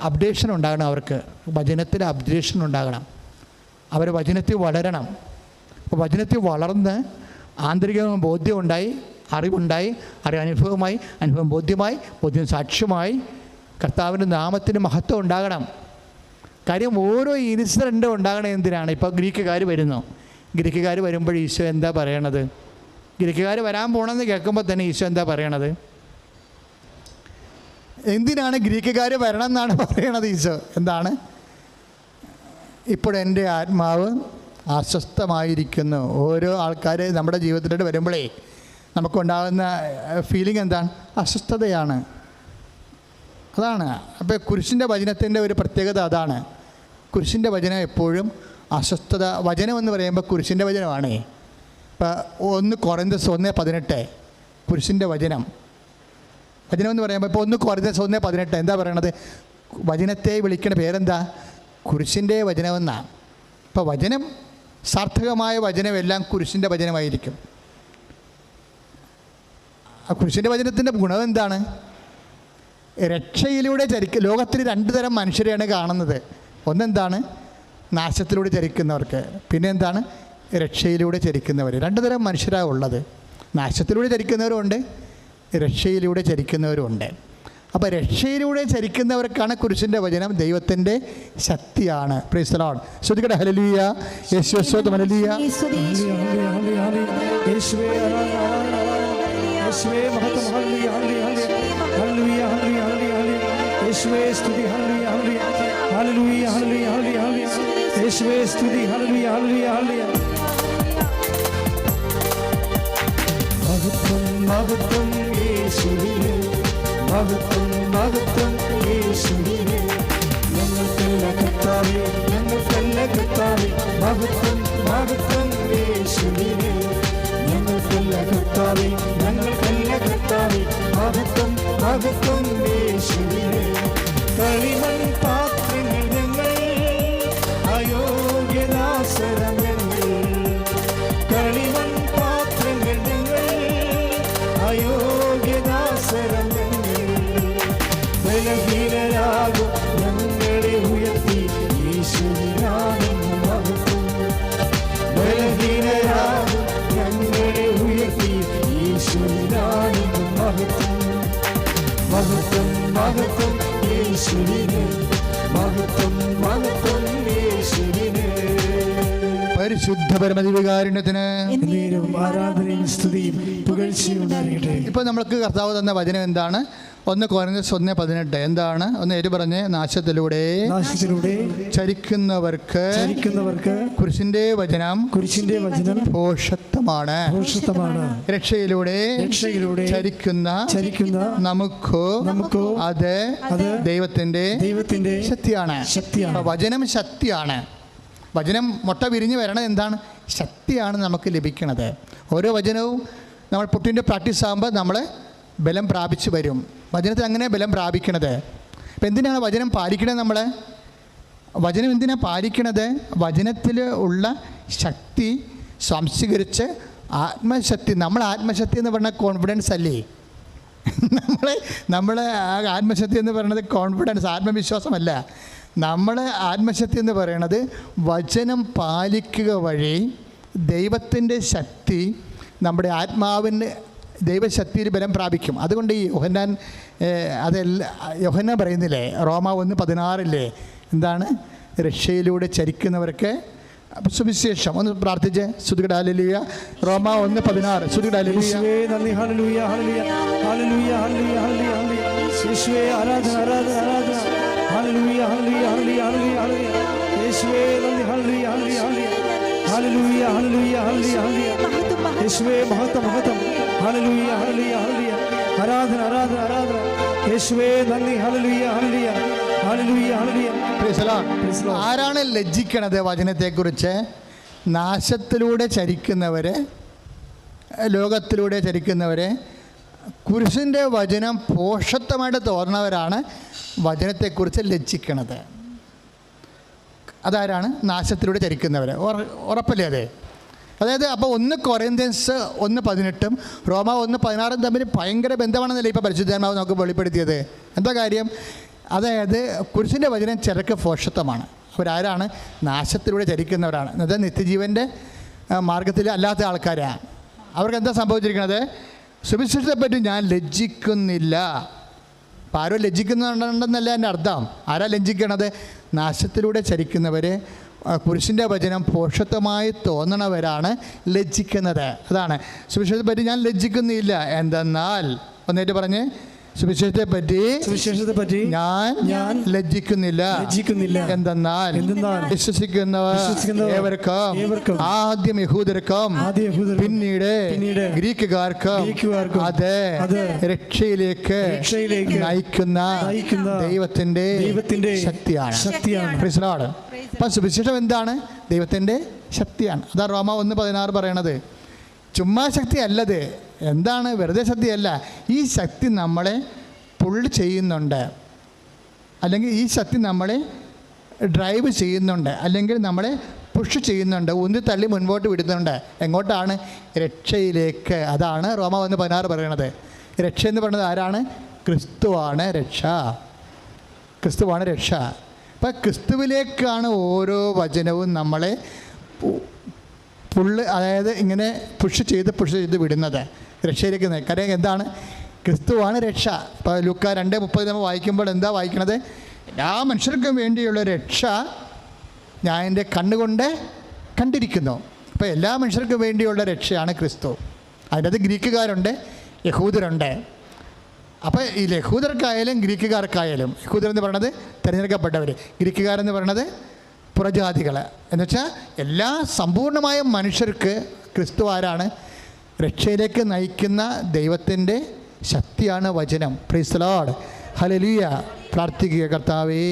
അപ്ഡേഷൻ ഉണ്ടാകണം, അവർക്ക് വചനത്തിൽ അപ്ഡേഷൻ ഉണ്ടാകണം, അവർ വചനത്തിൽ വളരണം. അപ്പോൾ വചനത്തിൽ വളർന്ന് ആന്തരിക ബോധ്യമുണ്ടായി, അറിവുണ്ടായി, അനുഭവം ബോധ്യമായി, ബോധ്യം സാക്ഷ്യമായി കർത്താവിൻ്റെ നാമത്തിന് മഹത്വം ഉണ്ടാകണം. കാര്യം ഓരോ ഇൻസിഡൻറ്റും ഉണ്ടാകണം. എന്തിനാണ്? ഇപ്പോൾ ഗ്രീക്കുകാർ വരുന്നു. ഗ്രീക്കുകാർ വരുമ്പോൾ ഈശോ എന്താ പറയണത്? ഗ്രീക്കുകാർ വരാൻ പോകണമെന്ന് കേൾക്കുമ്പോൾ തന്നെ ഈശോ എന്താ പറയണത്? എന്തിനാണ് ഗ്രീക്കുകാർ വരണം എന്നാണ് പറയണത് ഈശോ? എന്താണ്? ഇപ്പോൾ എൻ്റെ ആത്മാവ് അസ്വസ്ഥമായിരിക്കുന്നു. ഓരോ ആൾക്കാർ നമ്മുടെ ജീവിതത്തിലോട്ട് വരുമ്പോഴേ നമുക്കുണ്ടാകുന്ന ഫീലിംഗ് എന്താണ്? അസ്വസ്ഥതയാണ്. അതാണ്. അപ്പോൾ കുരിശിൻ്റെ വചനത്തിൻ്റെ ഒരു പ്രത്യേകത അതാണ്. കുരിശിൻ്റെ വചനം എപ്പോഴും അസ്വസ്ഥത. വചനം എന്ന് പറയുമ്പോൾ കുരിശിൻ്റെ വചനമാണേ. ഇപ്പോൾ 1 കൊറിന്തോസ് 1:18 കുരിശിൻ്റെ വചനം എന്ന് പറയുമ്പോൾ ഇപ്പോൾ 1 കൊറിന്തോസ് 1:18 എന്താ പറയണത്? വചനത്തെ വിളിക്കുന്ന പേരെന്താ? കുരിശിൻ്റെ വചനമെന്നാണ്. ഇപ്പോൾ വചനം, സാർത്ഥകമായ വചനമെല്ലാം കുരിശിൻ്റെ വചനമായിരിക്കും. ആ കുരിശിൻ്റെ വചനത്തിൻ്റെ ഗുണം എന്താണ്? രക്ഷയിലൂടെ ലോകത്തിൽ 2 തരം മനുഷ്യരെയാണ് കാണുന്നത്. ഒന്നെന്താണ്? നാശത്തിലൂടെ ചരിക്കുന്നവർക്ക്. പിന്നെ എന്താണ്? രക്ഷയിലൂടെ ചരിക്കുന്നവർ. 2 തരം മനുഷ്യരാണ് ഉള്ളത്. നാശത്തിലൂടെ ചരിക്കുന്നവരുമുണ്ട്, രക്ഷയിലൂടെ ചരിക്കുന്നവരുമുണ്ട്. അപ്പോൾ രക്ഷയിലൂടെ ചരിക്കുന്നവർക്കാണ് കുരിശിൻ്റെ വചനം ദൈവത്തിൻ്റെ ശക്തിയാണ്. Praise the lord. ശ്രദ്ധിക്കട്ടെ. ഹല്ലേലൂയ. യേശുവേ സ്തുതി. ഹല്ലേലൂയ. യേശുവേ മഹത്വം. ഹല്ലേലൂയ. ഹല്ലേലൂയ. യേശുവേ സ്തുതി. ഹല്ലേലൂയ. ഹല്ലേലൂയ. ഹല്ലേലൂയ. യേശുവേ സ്തുതി. ഹല്ലേലൂയ. ഹല്ലേലൂയ. മഹത്വം യേശുവിനെ, മഹത്വം യേശുവിനെ. ഞങ്ങൾക്കല്ല കർത്താവേ, മഹത്വം യേശുവിനെ. ഞങ്ങൾക്കല്ല കർത്താവേ, മഹത്വം യേശുവിനെ. കളിമൺ ഉയർത്തി യേശുവിനാണെന്നും മഹത്വം. മഹത്വം മഹത്വം യേശുവിന്, മഹത്വം മഹത്വം യേശുവിന്. പരിശുദ്ധ പരമദിവ്യകാരുണ്യത്തിന് എന്നേരവും ആരാധനയും സ്തുതിയും പുകഴ്ചയും ഉണ്ടാകട്ടെ. ഇപ്പോൾ നമ്മൾക്ക് കർത്താവ് തന്ന വചനം എന്താണ്? 1 കൊരിന്ത്യർ 1:18 എന്താണ്? ഒന്ന് ഏറ്റു പറഞ്ഞ്, നാശത്തിലൂടെ ചരിക്കുന്നവർക്ക് കുരിശിന്റെ വചനം ഭോഷത്വമാണ്. രക്ഷയിലൂടെ ചരിക്കുന്ന നമുക്കോ അത് ദൈവത്തിന്റെ ശക്തിയാണ്. വചനം ശക്തിയാണ്. വചനം മുട്ട വിരിഞ്ഞ് വരണത് എന്താണ്? ശക്തിയാണ് നമുക്ക് ലഭിക്കുന്നത്. ഓരോ വചനവും നമ്മൾ പുട്ടിൻ്റെ പ്രാക്ടീസ് ആകുമ്പോൾ നമ്മൾ ബലം പ്രാപിച്ച് വരും. വചനത്തിൽ അങ്ങനെ ബലം പ്രാപിക്കണത്. അപ്പം എന്തിനാണ് വചനം പാലിക്കണത്? നമ്മൾ വചനം എന്തിനാണ് പാലിക്കണത്? വചനത്തിൽ ഉള്ള ശക്തി സംസ്കരിച്ച് ആത്മശക്തി. നമ്മൾ ആത്മശക്തി എന്ന് പറഞ്ഞാൽ കോൺഫിഡൻസ് അല്ലേ? നമ്മൾ ആത്മശക്തി എന്ന് പറയുന്നത് കോൺഫിഡൻസ്, ആത്മവിശ്വാസമല്ല. നമ്മൾ ആത്മശക്തി എന്ന് പറയുന്നത് വചനം പാലിക്കുക വഴി ദൈവത്തിൻ്റെ ശക്തി നമ്മുടെ ആത്മാവിന് ദൈവശക്തിയിൽ ബലം പ്രാപിക്കും. അതുകൊണ്ട് ഈ യോഹന്നാൻ പറയുന്നില്ലേ, റോമ 1:16 എന്താണ്? രക്ഷയിലൂടെ ചരിക്കുന്നവർക്ക് സുവിശേഷം. ഒന്ന് പ്രാർത്ഥിച്ച് സ്തുതിക്കട്ടെ. ഹല്ലേലൂയ. റോമ 1:16 സ്തുതിക്കട്ടെ. ഹല്ലേലൂയ. നന്ദി. ഹല്ലേലൂയ ഹല്ലേലൂയ ഹല്ലേലൂയ ഹല്ലേലൂയ ഹല്ലേലൂയ. യേശുവേ ആരാധന ആരാധന ആരാധന. ഹല്ലേലൂയ ഹല്ലേലൂയ ഹല്ലേലൂയ ഹല്ലേലൂയ. യേശുവേ നന്ദി. ഹല്ലേലൂയ ഹല്ലേലൂയ ഹല്ലേലൂയ ഹല്ലേലൂയ ഹല്ലേലൂയ ഹല്ലേലൂയ. യേശുവേ മഹത്വം മഹത്വം. ഹല്ലേലൂയ ഹല്ലേലൂയ ഹല്ലേലൂയ. ആരാധന ആരാധന ആരാധന. യേശുവേ നന്ദി. ഹല്ലേലൂയ ഹല്ലേലൂയ ഹല്ലേലൂയ ഹല്ലേലൂയ. Price the Lord. ആരാണ് ലജ്ജിക്കണത് വചനത്തെക്കുറിച്ച്? നാശത്തിലൂടെ ചരിക്കുന്നവർ, ലോകത്തിലൂടെ ചരിക്കുന്നവർ, കുരിശിൻ്റെ വചനം പോഷത്വമായിട്ട് തോന്നുന്നവരാണ് വചനത്തെക്കുറിച്ച് ലജ്ജിക്കണത്. അതാരാണ്? നാശത്തിലൂടെ ചരിക്കുന്നവർ. ഉറപ്പല്ലേ അത്? അതായത് അപ്പോൾ 1 കൊരിന്ത്യൻസ് 1:18 റോമ 1:16 തമ്മിൽ ഭയങ്കര ബന്ധമാണെന്നല്ലേ ഇപ്പോൾ പരിശുദ്ധാത്മാവ് നമുക്ക് വെളിപ്പെടുത്തിയത്. എന്താ കാര്യം? അതായത് കുരിശിൻ്റെ വചനം ചിലർക്ക് പോഷത്വമാണ്. അവരാരാണ്? നാശത്തിലൂടെ ചരിക്കുന്നവരാണ്. അതായത് നിത്യജീവൻ്റെ മാർഗത്തിൽ അല്ലാത്ത ആൾക്കാരാണ്. അവർക്ക് എന്താ സംഭവിച്ചിരിക്കുന്നത്? സുവിശേഷത്തെപ്പറ്റി ഞാൻ ലജ്ജിക്കുന്നില്ല. അപ്പോൾ ആരോ ലജ്ജിക്കുന്നുണ്ടെന്നല്ല എൻ്റെ അർത്ഥം. ആരാ ലജ്ജിക്കണത്? നാശത്തിലൂടെ ചരിക്കുന്നവർ, കുരിശിൻ്റെ വചനം പോഷത്വമായി തോന്നണവരാണ് ലജ്ജിക്കുന്നത്. അതാണ് സുവിശേഷത്തെപ്പറ്റി ഞാൻ ലജ്ജിക്കുന്നില്ല. എന്തെന്നാൽ ഒന്നേറ്റ് പറഞ്ഞ്, സുവിശേഷത്തെപ്പറ്റി ഞാൻ ലജ്ജിക്കുന്നില്ല. എന്തെന്നാൽ വിശ്വസിക്കുന്നവർ ഏവർക്കും, ആദ്യം യഹൂദർക്കും പിന്നീട് ഗ്രീക്കുകാർക്കും അത് രക്ഷയിലേക്ക് നയിക്കുന്ന ദൈവത്തിൻ്റെ ശക്തിയാണ്. Praise the Lord. അപ്പം സുവിശേഷം എന്താണ്? ദൈവത്തിൻ്റെ ശക്തിയാണ്. അതാ റോമ 1:16 പറയണത്. ചുമ്മാ ശക്തി അല്ലത്. എന്താണ്? വെറുതെ ശക്തിയല്ല. ഈ ശക്തി നമ്മളെ പുള്ള് ചെയ്യുന്നുണ്ട്, അല്ലെങ്കിൽ ഈ ശക്തി നമ്മളെ ഡ്രൈവ് ചെയ്യുന്നുണ്ട്, അല്ലെങ്കിൽ നമ്മളെ പുഷ് ചെയ്യുന്നുണ്ട്, ഉന്തി തള്ളി മുൻപോട്ട് വിടുന്നുണ്ട്. എങ്ങോട്ടാണ്? രക്ഷയിലേക്ക്. അതാണ് റോമ 1:16 പറയണത്. രക്ഷ എന്ന് പറയുന്നത് ആരാണ്? ക്രിസ്തുവാണ് രക്ഷ. ക്രിസ്തുവാണ് രക്ഷ. അപ്പം ക്രിസ്തുവിലേക്കാണ് ഓരോ വചനവും നമ്മളെ അതായത് ഇങ്ങനെ പുഷ് ചെയ്ത് വിടുന്നത് രക്ഷയിലേക്ക്. കാര്യം എന്താണ്? ക്രിസ്തുവാണ് രക്ഷ. ഇപ്പോൾ ലൂക്ക 2:30 നമ്മൾ വായിക്കുമ്പോൾ എന്താ വായിക്കണത്? എല്ലാ മനുഷ്യർക്കും വേണ്ടിയുള്ള രക്ഷ ഞാൻ എൻ്റെ കണ്ണുകൊണ്ട് കണ്ടിരിക്കുന്നു. അപ്പോൾ എല്ലാ മനുഷ്യർക്കും വേണ്ടിയുള്ള രക്ഷയാണ് ക്രിസ്തു. അതിനകത്ത് ഗ്രീക്കുകാരുണ്ട്, യഹൂദരുണ്ട്. അപ്പോൾ ഈ യഹൂദർക്കായാലും ഗ്രീക്കുകാർക്കായാലും, യഹൂദർ എന്ന് പറയുന്നത് തിരഞ്ഞെടുക്കപ്പെട്ടവർ, ഗ്രീക്കുകാരെന്ന് പറയുന്നത് പുറജാതികൾ. എന്നുവെച്ചാൽ എല്ലാ സമ്പൂർണ്ണമായ മനുഷ്യർക്ക് ക്രിസ്തു ആരാണ്? രക്ഷയിലേക്ക് നയിക്കുന്ന ദൈവത്തിൻ്റെ ശക്തിയാണ് വചനം. Price the Lord. ഹല്ലേലൂയ. പ്രാർത്ഥിക്കുക. കർത്താവേ,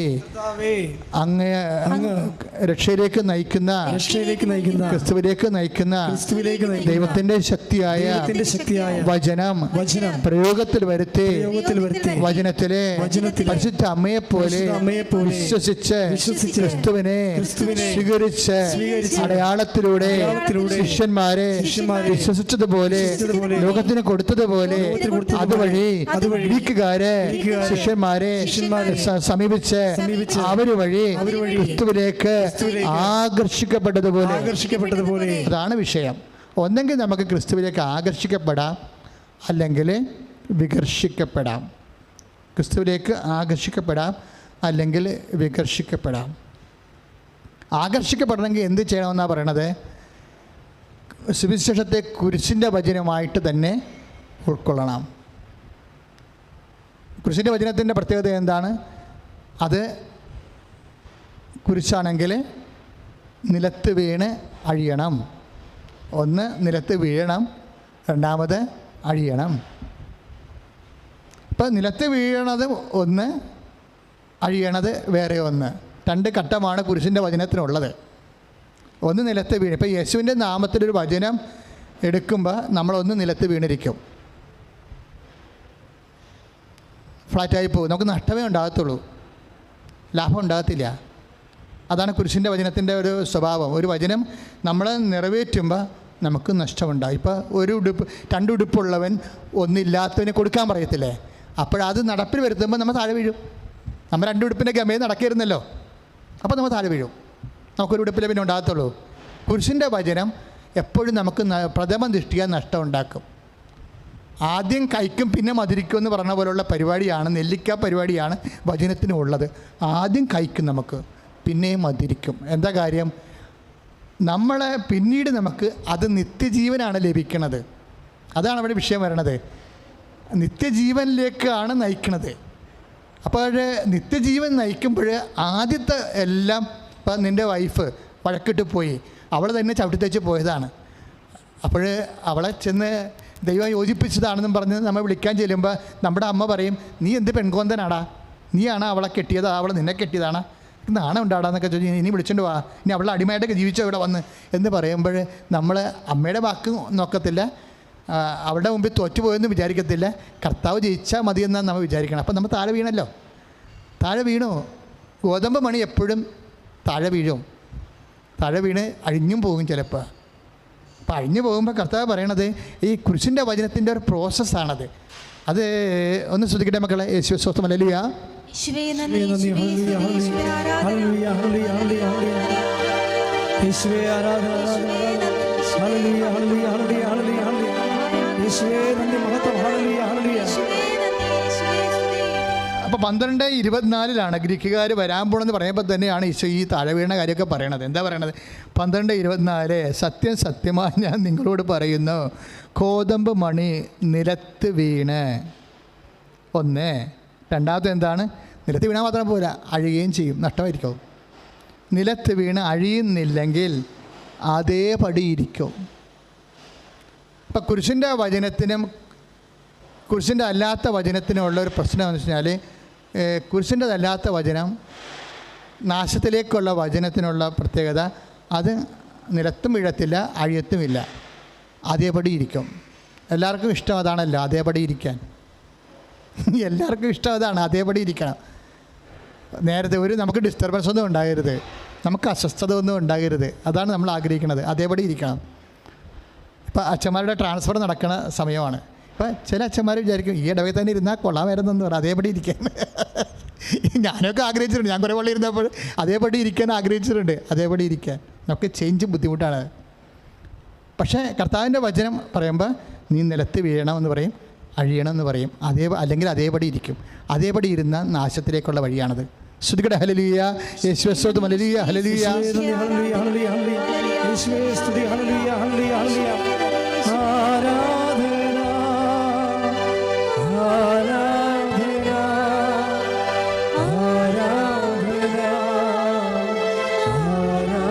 അങ്ങ് രക്ഷയിലേക്ക് നയിക്കുന്ന ക്രിസ്തുവിലേക്ക് നയിക്കുന്ന ദൈവത്തിന്റെ ശക്തിയായ വചനം പ്രയോഗത്തിൽ വരുത്തി വചനത്തിലെ പരിശുദ്ധ അമ്മയെപ്പോലെ വിശ്വസിച്ച് ക്രിസ്തുവിനെ സ്വീകരിച്ച് അടയാളത്തിലൂടെ ശിഷ്യന്മാരെ വിശ്വസിച്ചതുപോലെ ലോകത്തിന് കൊടുത്തതുപോലെ അതുവഴി ഗ്രീക്കുകാരെ ശിഷ്യന്മാരെ സമീപിച്ച് അവർ വഴി ക്രിസ്തുവിലേക്ക് ആകർഷിക്കപ്പെട്ടതുപോലെ. അതാണ് വിഷയം. ഒന്നെങ്കിൽ നമുക്ക് ക്രിസ്തുവിലേക്ക് ആകർഷിക്കപ്പെടാം, അല്ലെങ്കിൽ വികർഷിക്കപ്പെടാം. ക്രിസ്തുവിലേക്ക് ആകർഷിക്കപ്പെടാം, അല്ലെങ്കിൽ വികർഷിക്കപ്പെടാം. ആകർഷിക്കപ്പെടണമെങ്കിൽ എന്ത് ചെയ്യണമെന്നാണ് പറയണത്? സുവിശേഷത്തെ കുരിശിൻ്റെ വചനമായിട്ട് തന്നെ ഉൾക്കൊള്ളണം. കുരിശിൻ്റെ വചനത്തിൻ്റെ പ്രത്യേകത എന്താണ്? അത് കുരിശാണെങ്കിൽ നിലത്ത് വീണ് അഴിയണം. ഒന്ന് നിലത്ത് വീഴണം, രണ്ടാമത് അഴിയണം. ഇപ്പം നിലത്ത് വീഴണത് ഒന്ന്, അഴിയണത് വേറെ ഒന്ന്. രണ്ട് ഘട്ടമാണ് കുരിശിൻ്റെ വചനത്തിനുള്ളത്. ഒന്ന് നിലത്ത് വീണ്. ഇപ്പോൾ യേശുവിൻ്റെ നാമത്തിലൊരു വചനം എടുക്കുമ്പോൾ നമ്മളൊന്ന് നിലത്ത് വീണിരിക്കും, ഫ്ലാറ്റായി പോകും. നമുക്ക് നഷ്ടമേ ഉണ്ടാകത്തുള്ളൂ, ലാഭം ഉണ്ടാകത്തില്ല. അതാണ് കുരിശിൻ്റെ വചനത്തിൻ്റെ ഒരു സ്വഭാവം. ഒരു വചനം നമ്മൾ നിറവേറ്റുമ്പോൾ നമുക്ക് നഷ്ടമുണ്ടാകും. ഇപ്പോൾ ഒരു ഉടുപ്പ്, രണ്ട് ഉടുപ്പുള്ളവൻ ഒന്നില്ലാത്തവന് കൊടുക്കാൻ പറയത്തില്ലേ? അപ്പോഴത് നടപ്പിൽ വരുത്തുമ്പോൾ നമ്മൾ താഴെ വീഴും. നമ്മൾ രണ്ട് ഉടുപ്പിൻ്റെ ഗമയിൽ നടക്കരുന്നല്ലോ, അപ്പോൾ നമ്മൾ താഴെ വീഴും. നമുക്കൊരു ഉടുപ്പിലെ പിന്നെ ഉണ്ടാകത്തുള്ളൂ. കുരിശിൻ്റെ വചനം എപ്പോഴും നമുക്ക് പ്രഥമ ദൃഷ്ടിയാൽ നഷ്ടം ഉണ്ടാക്കും. ആദ്യം കഴിക്കും പിന്നെ മധുരിക്കും എന്ന് പറഞ്ഞ പോലുള്ള പരിപാടിയാണ്, നെല്ലിക്ക പരിപാടിയാണ് വചനത്തിനുള്ളത്. ആദ്യം കഴിക്കും നമുക്ക്, പിന്നെയും മധുരിക്കും. എന്താ കാര്യം? നമ്മളെ പിന്നീട് നമുക്ക് അത് നിത്യജീവനാണ് ലഭിക്കണത്. അതാണ് അവിടെ വിഷയം വരണത്. നിത്യജീവനിലേക്കാണ് നയിക്കണത്. അപ്പോൾ നിത്യജീവൻ നയിക്കുമ്പോൾ ആദ്യത്തെ എല്ലാം, ഇപ്പം നിൻ്റെ വൈഫ് വഴക്കിട്ട് പോയി, അവൾ തന്നെ ചവിട്ടിത്തേച്ച് പോയതാണ്. അപ്പോൾ അവളെ ചെന്ന് ദൈവം യോജിപ്പിച്ചതാണെന്നും പറഞ്ഞ് നമ്മൾ വിളിക്കാൻ ചെല്ലുമ്പോൾ നമ്മുടെ അമ്മ പറയും, നീ എന്ത് പെൺകോന്തനാടാ, നീയാണ് അവളെ കെട്ടിയത്, അവൾ നിന്നെ കെട്ടിയതാണ്, നാണം ഉണ്ടാടാന്നൊക്കെ ചോദിച്ചു, ഇനി വിളിച്ചുകൊണ്ട് വാ, ഇനി അവളെ അടിമയായിട്ടൊക്കെ ജീവിച്ചോ ഇവിടെ വന്ന് എന്ന് പറയുമ്പോൾ നമ്മൾ അമ്മയുടെ വാക്ക് നോക്കത്തില്ല, അവളുടെ മുമ്പിൽ തോറ്റുപോയെന്ന് വിചാരിക്കത്തില്ല, കർത്താവ് ജയിച്ചാൽ മതിയെന്നാണ് നമ്മൾ വിചാരിക്കണം. അപ്പം നമ്മൾ താഴെ വീണല്ലോ, താഴെ വീണു. ഗോതമ്പ് മണി എപ്പോഴും താഴെ വീഴും, താഴെ വീണ് അഴിഞ്ഞും പോകും ചിലപ്പോൾ. അപ്പം അഴിഞ്ഞു പോകുമ്പോൾ കർത്താവ് പറയണത് ഈ കുരിശിൻ്റെ വചനത്തിൻ്റെ ഒരു പ്രോസസ്സാണത്. അത് ഒന്ന് ശ്രദ്ധിക്കട്ടെ മക്കളെ. യേശുവേ സ്തോത്രം, ഹല്ലേലൂയ. അപ്പോൾ 12:24 ഗ്രീക്കുകാർ വരാൻ പോണെന്ന് പറയുമ്പോൾ തന്നെയാണ് ഈശോ ഈ താഴെ വീണ കാര്യമൊക്കെ പറയണത്. എന്താ പറയണത്? 12:24 സത്യം സത്യമായി ഞാൻ നിങ്ങളോട് പറയുന്നു, ഗോതമ്പ് മണി നിലത്ത് വീണ് ഒന്ന്, രണ്ടാമത്തെ എന്താണ്? നിലത്ത് വീണാൽ മാത്രം പോരാ, അഴിയുകയും ചെയ്യും, നഷ്ടമായിരിക്കും. നിലത്ത് വീണ് അഴിയുന്നില്ലെങ്കിൽ അതേപടി ഇരിക്കും. ഇപ്പം കുരിശിൻ്റെ വചനത്തിനും കുരിശിൻ്റെ അല്ലാത്ത വചനത്തിനുള്ള ഒരു പ്രശ്നം എന്ന് വെച്ച് കഴിഞ്ഞാൽ, കുരിശിൻ്റെതല്ലാത്ത വചനം, നാശത്തിലേക്കുള്ള വചനത്തിനുള്ള പ്രത്യേകത, അത് നിലത്തും വീഴത്തില്ല, അഴിയത്തുമില്ല, അതേപടി ഇരിക്കും. എല്ലാവർക്കും ഇഷ്ടം അതാണല്ലോ, അതേപടി ഇരിക്കാൻ. എല്ലാവർക്കും ഇഷ്ടം അതാണ്, അതേപടി ഇരിക്കണം. നേരത്തെ നമുക്ക് ഡിസ്റ്റർബൻസ് ഒന്നും ഉണ്ടാകരുത്, നമുക്ക് അസ്വസ്ഥത ഒന്നും ഉണ്ടാകരുത്, അതാണ് നമ്മൾ ആഗ്രഹിക്കുന്നത്, അതേപടി ഇരിക്കണം. ഇപ്പം അച്ഛന്മാരുടെ ട്രാൻസ്ഫർ നടക്കുന്ന സമയമാണ്. ഇപ്പം ചില അച്ഛന്മാർ വിചാരിക്കും ഈ ഇടവയിൽ തന്നെ ഇരുന്നാൽ കൊള്ളാമായിരുന്നെന്ന് പറയും, അതേപടി ഇരിക്കാൻ. ഞാനൊക്കെ ആഗ്രഹിച്ചിട്ടുണ്ട്, ഞാൻ കുറേ പള്ളി ഇരുന്നപ്പോൾ അതേപടി ഇരിക്കാൻ ആഗ്രഹിച്ചിട്ടുണ്ട്, അതേപടി ഇരിക്കാൻ. നമുക്ക് ചേഞ്ച് ബുദ്ധിമുട്ടാണ്. പക്ഷേ കർത്താവിൻ്റെ വചനം പറയുമ്പോൾ നീ നിലത്ത് വീഴണമെന്ന് പറയും, അഴിയണമെന്ന് പറയും, അല്ലെങ്കിൽ അതേപടി ഇരിക്കും. അതേപടി ഇരുന്ന നാശത്തിലേക്കുള്ള വഴിയാണത്. ശ്രുതികട ഹല്ലേലൂയ, യേശുവേ സ്തോത്രം, ഹല്ലേലൂയ, ഹല്ലേലൂയ.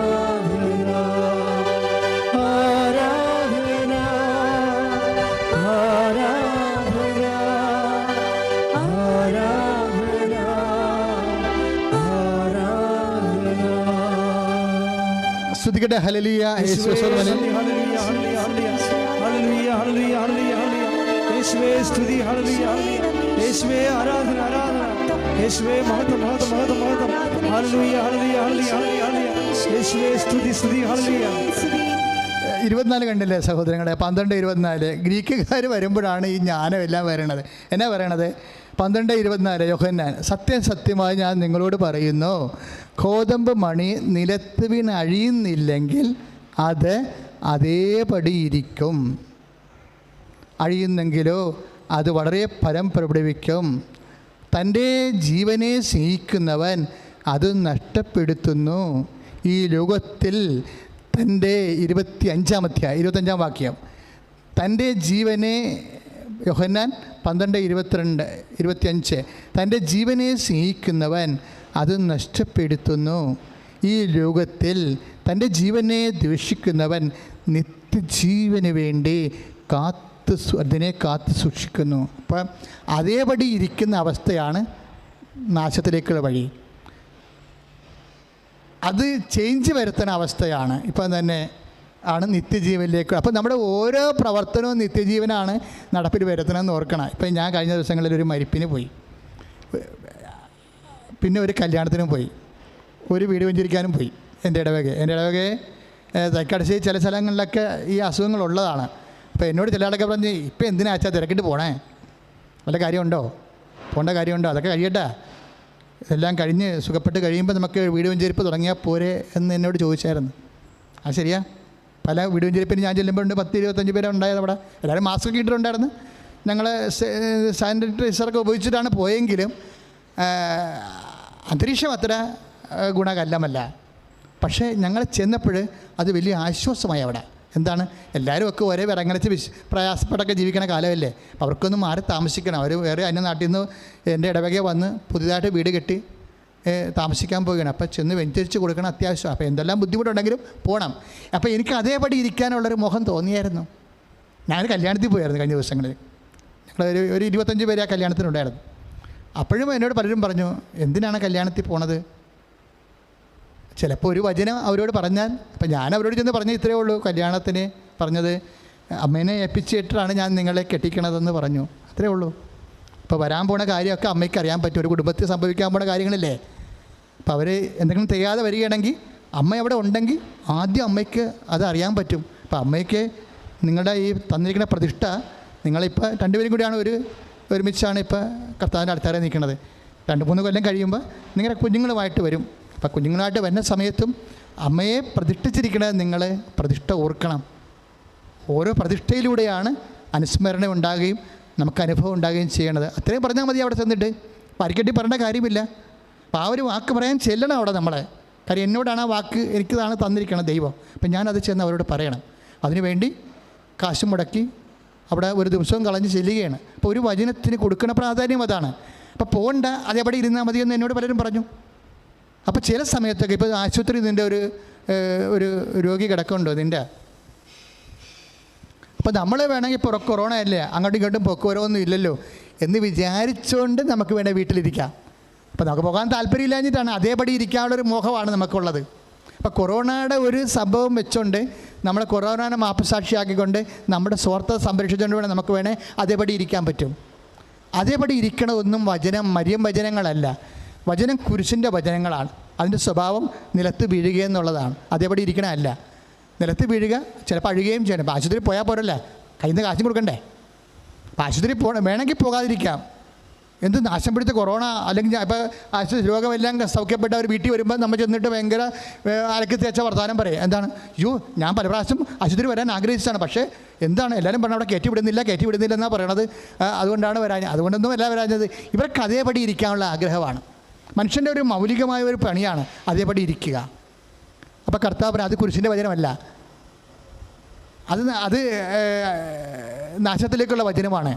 സ്തുതിക്കട്ടെ, ഹല്ലേലൂയ, യേശുവേ സ്തോത്രം, ഹല്ലേലൂയ, ഹല്ലേലൂയ, ഹല്ലേലൂയ, യേശുവേ സ്തുതി, ഹല്ലേലൂയ, യേശുവേ ആരാധന, ആരാധന, യേശുവേ മഹത്വം, മഹത്വം, മഹത്വം, മഹത്വം, ഹല്ലേലൂയ, ഹല്ലേലൂയ, ഹല്ലേലൂയ, യേശുവേ സ്തുതി, സ്തുതി, ഹല്ലേലൂയ. 24 കണ്ടില്ലേ സഹോദരങ്ങളെ? 12:24 ഗ്രീക്കുകാർ വരുമ്പോഴാണ് ഈ ജ്ഞാനം എല്ലാം വരണത്. എന്നാ പറയണത്? 12:24 യോഹന്നാൻ, സത്യം സത്യമായി ഞാൻ നിങ്ങളോട് പറയുന്നു, ഗോതമ്പ് മണി നിലത്ത് വീണ് അഴിയുന്നില്ലെങ്കിൽ അത് അതേപടി ഇരിക്കും. അഴിയുന്നെങ്കിലോ അത് വളരെ ഫലം പുറപ്പെടുവിക്കും. തൻ്റെ ജീവനെ സ്നേഹിക്കുന്നവൻ അത് നഷ്ടപ്പെടുത്തുന്നു. ഈ ലോകത്തിൽ തൻ്റെ 25 വാക്യം, തൻ്റെ ജീവനെ, യോഹന്നാൻ 12:22-25, തൻ്റെ ജീവനെ സ്നേഹിക്കുന്നവൻ അത് നഷ്ടപ്പെടുത്തുന്നു. ഈ ലോകത്തിൽ തൻ്റെ ജീവനെ ദ്വേഷിക്കുന്നവൻ നിത്യജീവന് വേണ്ടി അതിനെ കാത്തു സൂക്ഷിക്കുന്നു. അപ്പം അതേപടി ഇരിക്കുന്ന അവസ്ഥയാണ് നാശത്തിലേക്കുള്ള വഴി. അത് ചേഞ്ച് വരുത്തുന്ന അവസ്ഥയാണ് ഇപ്പം തന്നെ ആണ് നിത്യജീവനിലേക്ക്. അപ്പം നമ്മുടെ ഓരോ പ്രവർത്തനവും നിത്യജീവനാണ് നടപ്പിൽ വരുത്തണമെന്ന് ഓർക്കണം. ഇപ്പം ഞാൻ കഴിഞ്ഞ ദിവസങ്ങളിൽ ഒരു മരിപ്പിന് പോയി, പിന്നെ ഒരു കല്യാണത്തിനും പോയി, ഒരു വീട് വെഞ്ചരിക്കാനും പോയി. എൻ്റെ ഇടവകയെ തൈക്കാടശ്ശേരി ചില സ്ഥലങ്ങളിലൊക്കെ ഈ അസുഖങ്ങളുള്ളതാണ്. അപ്പോൾ എന്നോട് ചില ആളൊക്കെ പറഞ്ഞ്, ഇപ്പം എന്തിനാ അച്ഛാ തിരക്കിട്ട് പോണേ, വല്ല കാര്യമുണ്ടോ, പോകേണ്ട കാര്യമുണ്ടോ, അതൊക്കെ കഴിയട്ടെ, എല്ലാം കഴിഞ്ഞ് സുഖപ്പെട്ട് കഴിയുമ്പോൾ നമുക്ക് വീട് വെഞ്ചരിപ്പ് തുടങ്ങിയാൽ പോരെ എന്ന് എന്നോട് ചോദിച്ചായിരുന്നു. ആ ശരിയാ, പല വീട് വെഞ്ചരിപ്പിന് ഞാൻ ചെല്ലുമ്പോഴുണ്ട് 10-25 പേരെ ഉണ്ടായത് അവിടെ. എല്ലാവരും മാസ്ക് ഒക്കെ ഇട്ടിട്ടുണ്ടായിരുന്നു. ഞങ്ങൾ സാനിറ്റൈസറൊക്കെ ഉപയോഗിച്ചിട്ടാണ് പോയെങ്കിലും അന്തരീക്ഷം അത്ര ഗുണകരമല്ല. പക്ഷേ ഞങ്ങൾ ചെന്നപ്പോൾ അത് വലിയ ആശ്വാസമായി അവിടെ. എന്താണ്, എല്ലാവരും ഒക്കെ ഒരേ വിറങ്ങലിച്ച് പ്രയാസപ്പെട്ടൊക്കെ ജീവിക്കണ കാലമല്ലേ. അപ്പോൾ അവർക്കൊന്ന് മാറി താമസിക്കണം. അവർ വേറെ അന്യ നാട്ടിൽ നിന്ന് എൻ്റെ ഇടവകയെ വന്ന് പുതിയതായിട്ട് വീട് കെട്ടി താമസിക്കാൻ പോവുകയാണ്. അപ്പോൾ ചെന്ന് വെഞ്ചരിച്ച് കൊടുക്കണം അത്യാവശ്യം. അപ്പോൾ എന്തെല്ലാം ബുദ്ധിമുട്ടുണ്ടെങ്കിലും പോകണം. അപ്പോൾ എനിക്ക് അതേപടി ഇരിക്കാനുള്ളൊരു മോഹം തോന്നിയായിരുന്നു. ഞാനൊരു കല്യാണത്തിൽ പോയായിരുന്നു കഴിഞ്ഞ ദിവസങ്ങളിൽ. ഞങ്ങൾ ഒരു 25 പേര് ആ കല്യാണത്തിനുണ്ടായിരുന്നു. അപ്പോഴും എന്നോട് പലരും പറഞ്ഞു, എന്തിനാണ് കല്യാണത്തിൽ പോണത്? ചിലപ്പോൾ ഒരു വചനം അവരോട് പറഞ്ഞാൽ, അപ്പം ഞാൻ അവരോട് ചെന്ന് പറഞ്ഞ ഇത്രയേ ഉള്ളൂ, കല്യാണത്തിന് പറഞ്ഞത് അമ്മേനെ ഏൽപ്പിച്ചിട്ടാണ് ഞാൻ നിങ്ങളെ കെട്ടിക്കണതെന്ന് പറഞ്ഞു, അത്രയേ ഉള്ളൂ. ഇപ്പോൾ വരാൻ പോണ കാര്യമൊക്കെ അമ്മയ്ക്ക് അറിയാൻ പറ്റും. ഒരു കുടുംബത്തിൽ സംഭവിക്കാൻ പോണ കാര്യങ്ങളില്ലേ. അപ്പോൾ അവർ എന്തെങ്കിലും ചെയ്യാതെ വരികയാണെങ്കിൽ അമ്മ അവിടെ ഉണ്ടെങ്കിൽ ആദ്യം അമ്മയ്ക്ക് അത് അറിയാൻ പറ്റും. അപ്പോൾ അമ്മയ്ക്ക് നിങ്ങളുടെ ഈ തന്നിരിക്കുന്ന പ്രതിഷ്ഠ, നിങ്ങളിപ്പോൾ രണ്ടുപേരും കൂടിയാണ് ഒരുമിച്ചാണ് ഇപ്പോൾ കർത്താവിൻ്റെ അടുത്താരെ നിൽക്കുന്നത്. 2-3 കൊല്ലം കഴിയുമ്പോൾ നിങ്ങളുടെ കുഞ്ഞുങ്ങളുമായിട്ട് വരും. അപ്പം കുഞ്ഞുങ്ങളായിട്ട് വരുന്ന സമയത്തും അമ്മയെ പ്രതിഷ്ഠിച്ചിരിക്കുന്നത് നിങ്ങൾ പ്രതിഷ്ഠ ഓർക്കണം. ഓരോ പ്രതിഷ്ഠയിലൂടെയാണ് അനുസ്മരണ ഉണ്ടാകുകയും നമുക്ക് അനുഭവം ഉണ്ടാകുകയും ചെയ്യണത്. അത്രയും പറഞ്ഞാൽ മതി അവിടെ ചെന്നിട്ട്. പരിക്കെട്ടി പറയേണ്ട കാര്യമില്ല. അപ്പോൾ ആ ഒരു വാക്ക് പറയാൻ ചെല്ലണം അവിടെ നമ്മളെ. കാര്യം എന്നോടാണ് ആ വാക്ക്, എനിക്കതാണ് തന്നിരിക്കണം ദൈവം. അപ്പം ഞാനത് ചെന്ന് അവരോട് പറയണം. അതിനുവേണ്ടി കാശ് മുടക്കി അവിടെ ഒരു ദിവസവും കളഞ്ഞ് ചെല്ലുകയാണ്. അപ്പോൾ ഒരു വചനത്തിന് കൊടുക്കുന്ന പ്രാധാന്യം അതാണ്. അപ്പോൾ പോകണ്ട, അതേപടി ഇരുന്നാൽ മതിയെന്ന് എന്നോട് പലരും പറഞ്ഞു. അപ്പോൾ ചില സമയത്തൊക്കെ ഇപ്പോൾ ആശുപത്രി നിൻ്റെ ഒരു രോഗി കിടക്കുന്നുണ്ടോ നിൻ്റെ, അപ്പോൾ നമ്മൾ വേണമെങ്കിൽ ഇപ്പോൾ കൊറോണ അല്ലേ, അങ്ങോട്ടും ഇങ്ങോട്ടും പൊക്കുവരവൊന്നും ഇല്ലല്ലോ എന്ന് വിചാരിച്ചുകൊണ്ട് നമുക്ക് വേണേൽ വീട്ടിലിരിക്കാം. അപ്പോൾ നമുക്ക് പോകാൻ താല്പര്യമില്ലാഞ്ഞിട്ടാണ്, അതേപടി ഇരിക്കാനുള്ളൊരു മോഹമാണ് നമുക്കുള്ളത്. അപ്പോൾ കൊറോണയുടെ ഒരു സംഭവം വെച്ചുകൊണ്ട് നമ്മൾ കൊറോണയെ മാപ്പസാക്ഷിയാക്കിക്കൊണ്ട് നമ്മുടെ സ്വാർത്ഥത സംരക്ഷിച്ചുകൊണ്ട് വേണം നമുക്ക് വേണേൽ അതേപടി ഇരിക്കാൻ പറ്റും. അതേപടി ഇരിക്കണതൊന്നും മരിയം വചനങ്ങളല്ല. വചനം കുരിശിൻ്റെ വചനങ്ങളാണ്. അതിൻ്റെ സ്വഭാവം നിലത്ത് വീഴുക എന്നുള്ളതാണ്. അതേപടി ഇരിക്കണമല്ല. നിലത്ത് വീഴുക, ചിലപ്പോൾ അഴുകുകയും ചെയ്യണം. ഇപ്പോൾ ആശുപത്രി പോയാൽ പോരല്ലേ, കയ്യിൽ നിന്ന് കാശും കൊടുക്കണ്ടേ. അപ്പോൾ ആശുപത്രി വേണമെങ്കിൽ പോകാതിരിക്കാം. എന്ത് നാശം പിടിച്ച കൊറോണ അല്ലെങ്കിൽ ഇപ്പോൾ ആശുപത്രി രോഗമെല്ലാം സൗഖ്യപ്പെട്ട അവർ വീട്ടിൽ വരുമ്പോൾ നമ്മൾ ചെന്നിട്ട് ഭയങ്കര അലക്കി തേച്ച വർത്തമാനം പറയും. എന്താണ്, ഞാൻ പല പ്രാവശ്യം ആശുപത്രി വരാൻ ആഗ്രഹിച്ചതാണ്, പക്ഷേ എന്താണ് എല്ലാവരും പറഞ്ഞാൽ അവിടെ കയറ്റി വിടുന്നില്ല എന്നാണ് പറയണത്. അതുകൊണ്ടാണ് അതുകൊണ്ടൊന്നും അല്ല വരാഞ്ഞത്. ഇവർക്ക് അതേപടി ഇരിക്കാനുള്ള ആഗ്രഹമാണ്. മനുഷ്യൻ്റെ ഒരു മൗലികമായ ഒരു പണിയാണ് അതേപടി ഇരിക്കുക. അപ്പോൾ കർത്താവ് അത് കുരിശിൻ്റെ വചനമല്ല, അത് നാശത്തിലേക്കുള്ള വചനമാണ്.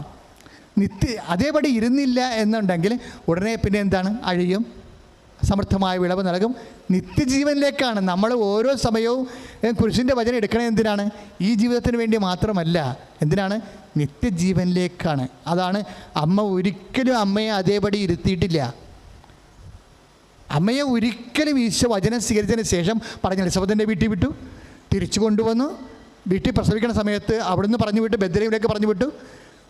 അതേപടി ഇരുന്നില്ല എന്നുണ്ടെങ്കിൽ ഉടനെ പിന്നെ എന്താണ്, അഴിയും, സമൃദ്ധമായ വിളവ് നൽകും, നിത്യജീവനിലേക്കാണ്. നമ്മൾ ഓരോ സമയവും കുരിശിൻ്റെ വചനം എടുക്കണത് എന്തിനാണ്? ഈ ജീവിതത്തിന് വേണ്ടി മാത്രമല്ല, എന്തിനാണ്? നിത്യജീവനിലേക്കാണ്. അതാണ് അമ്മ ഒരിക്കലും അമ്മയെ അതേപടി ഇരുത്തിയിട്ടില്ല. അമ്മയെ ഒരിക്കലും ഈശോ വചനം സ്വീകരിച്ചതിന് ശേഷം പറഞ്ഞ എലിസബത്തിൻ്റെ വീട്ടിൽ വിട്ടു, തിരിച്ചു കൊണ്ടുവന്നു, വീട്ടിൽ പ്രസവിക്കുന്ന സമയത്ത് അവിടുന്ന് പറഞ്ഞു വിട്ടു, ബെത്ലഹേമിലേക്ക് പറഞ്ഞു വിട്ടു,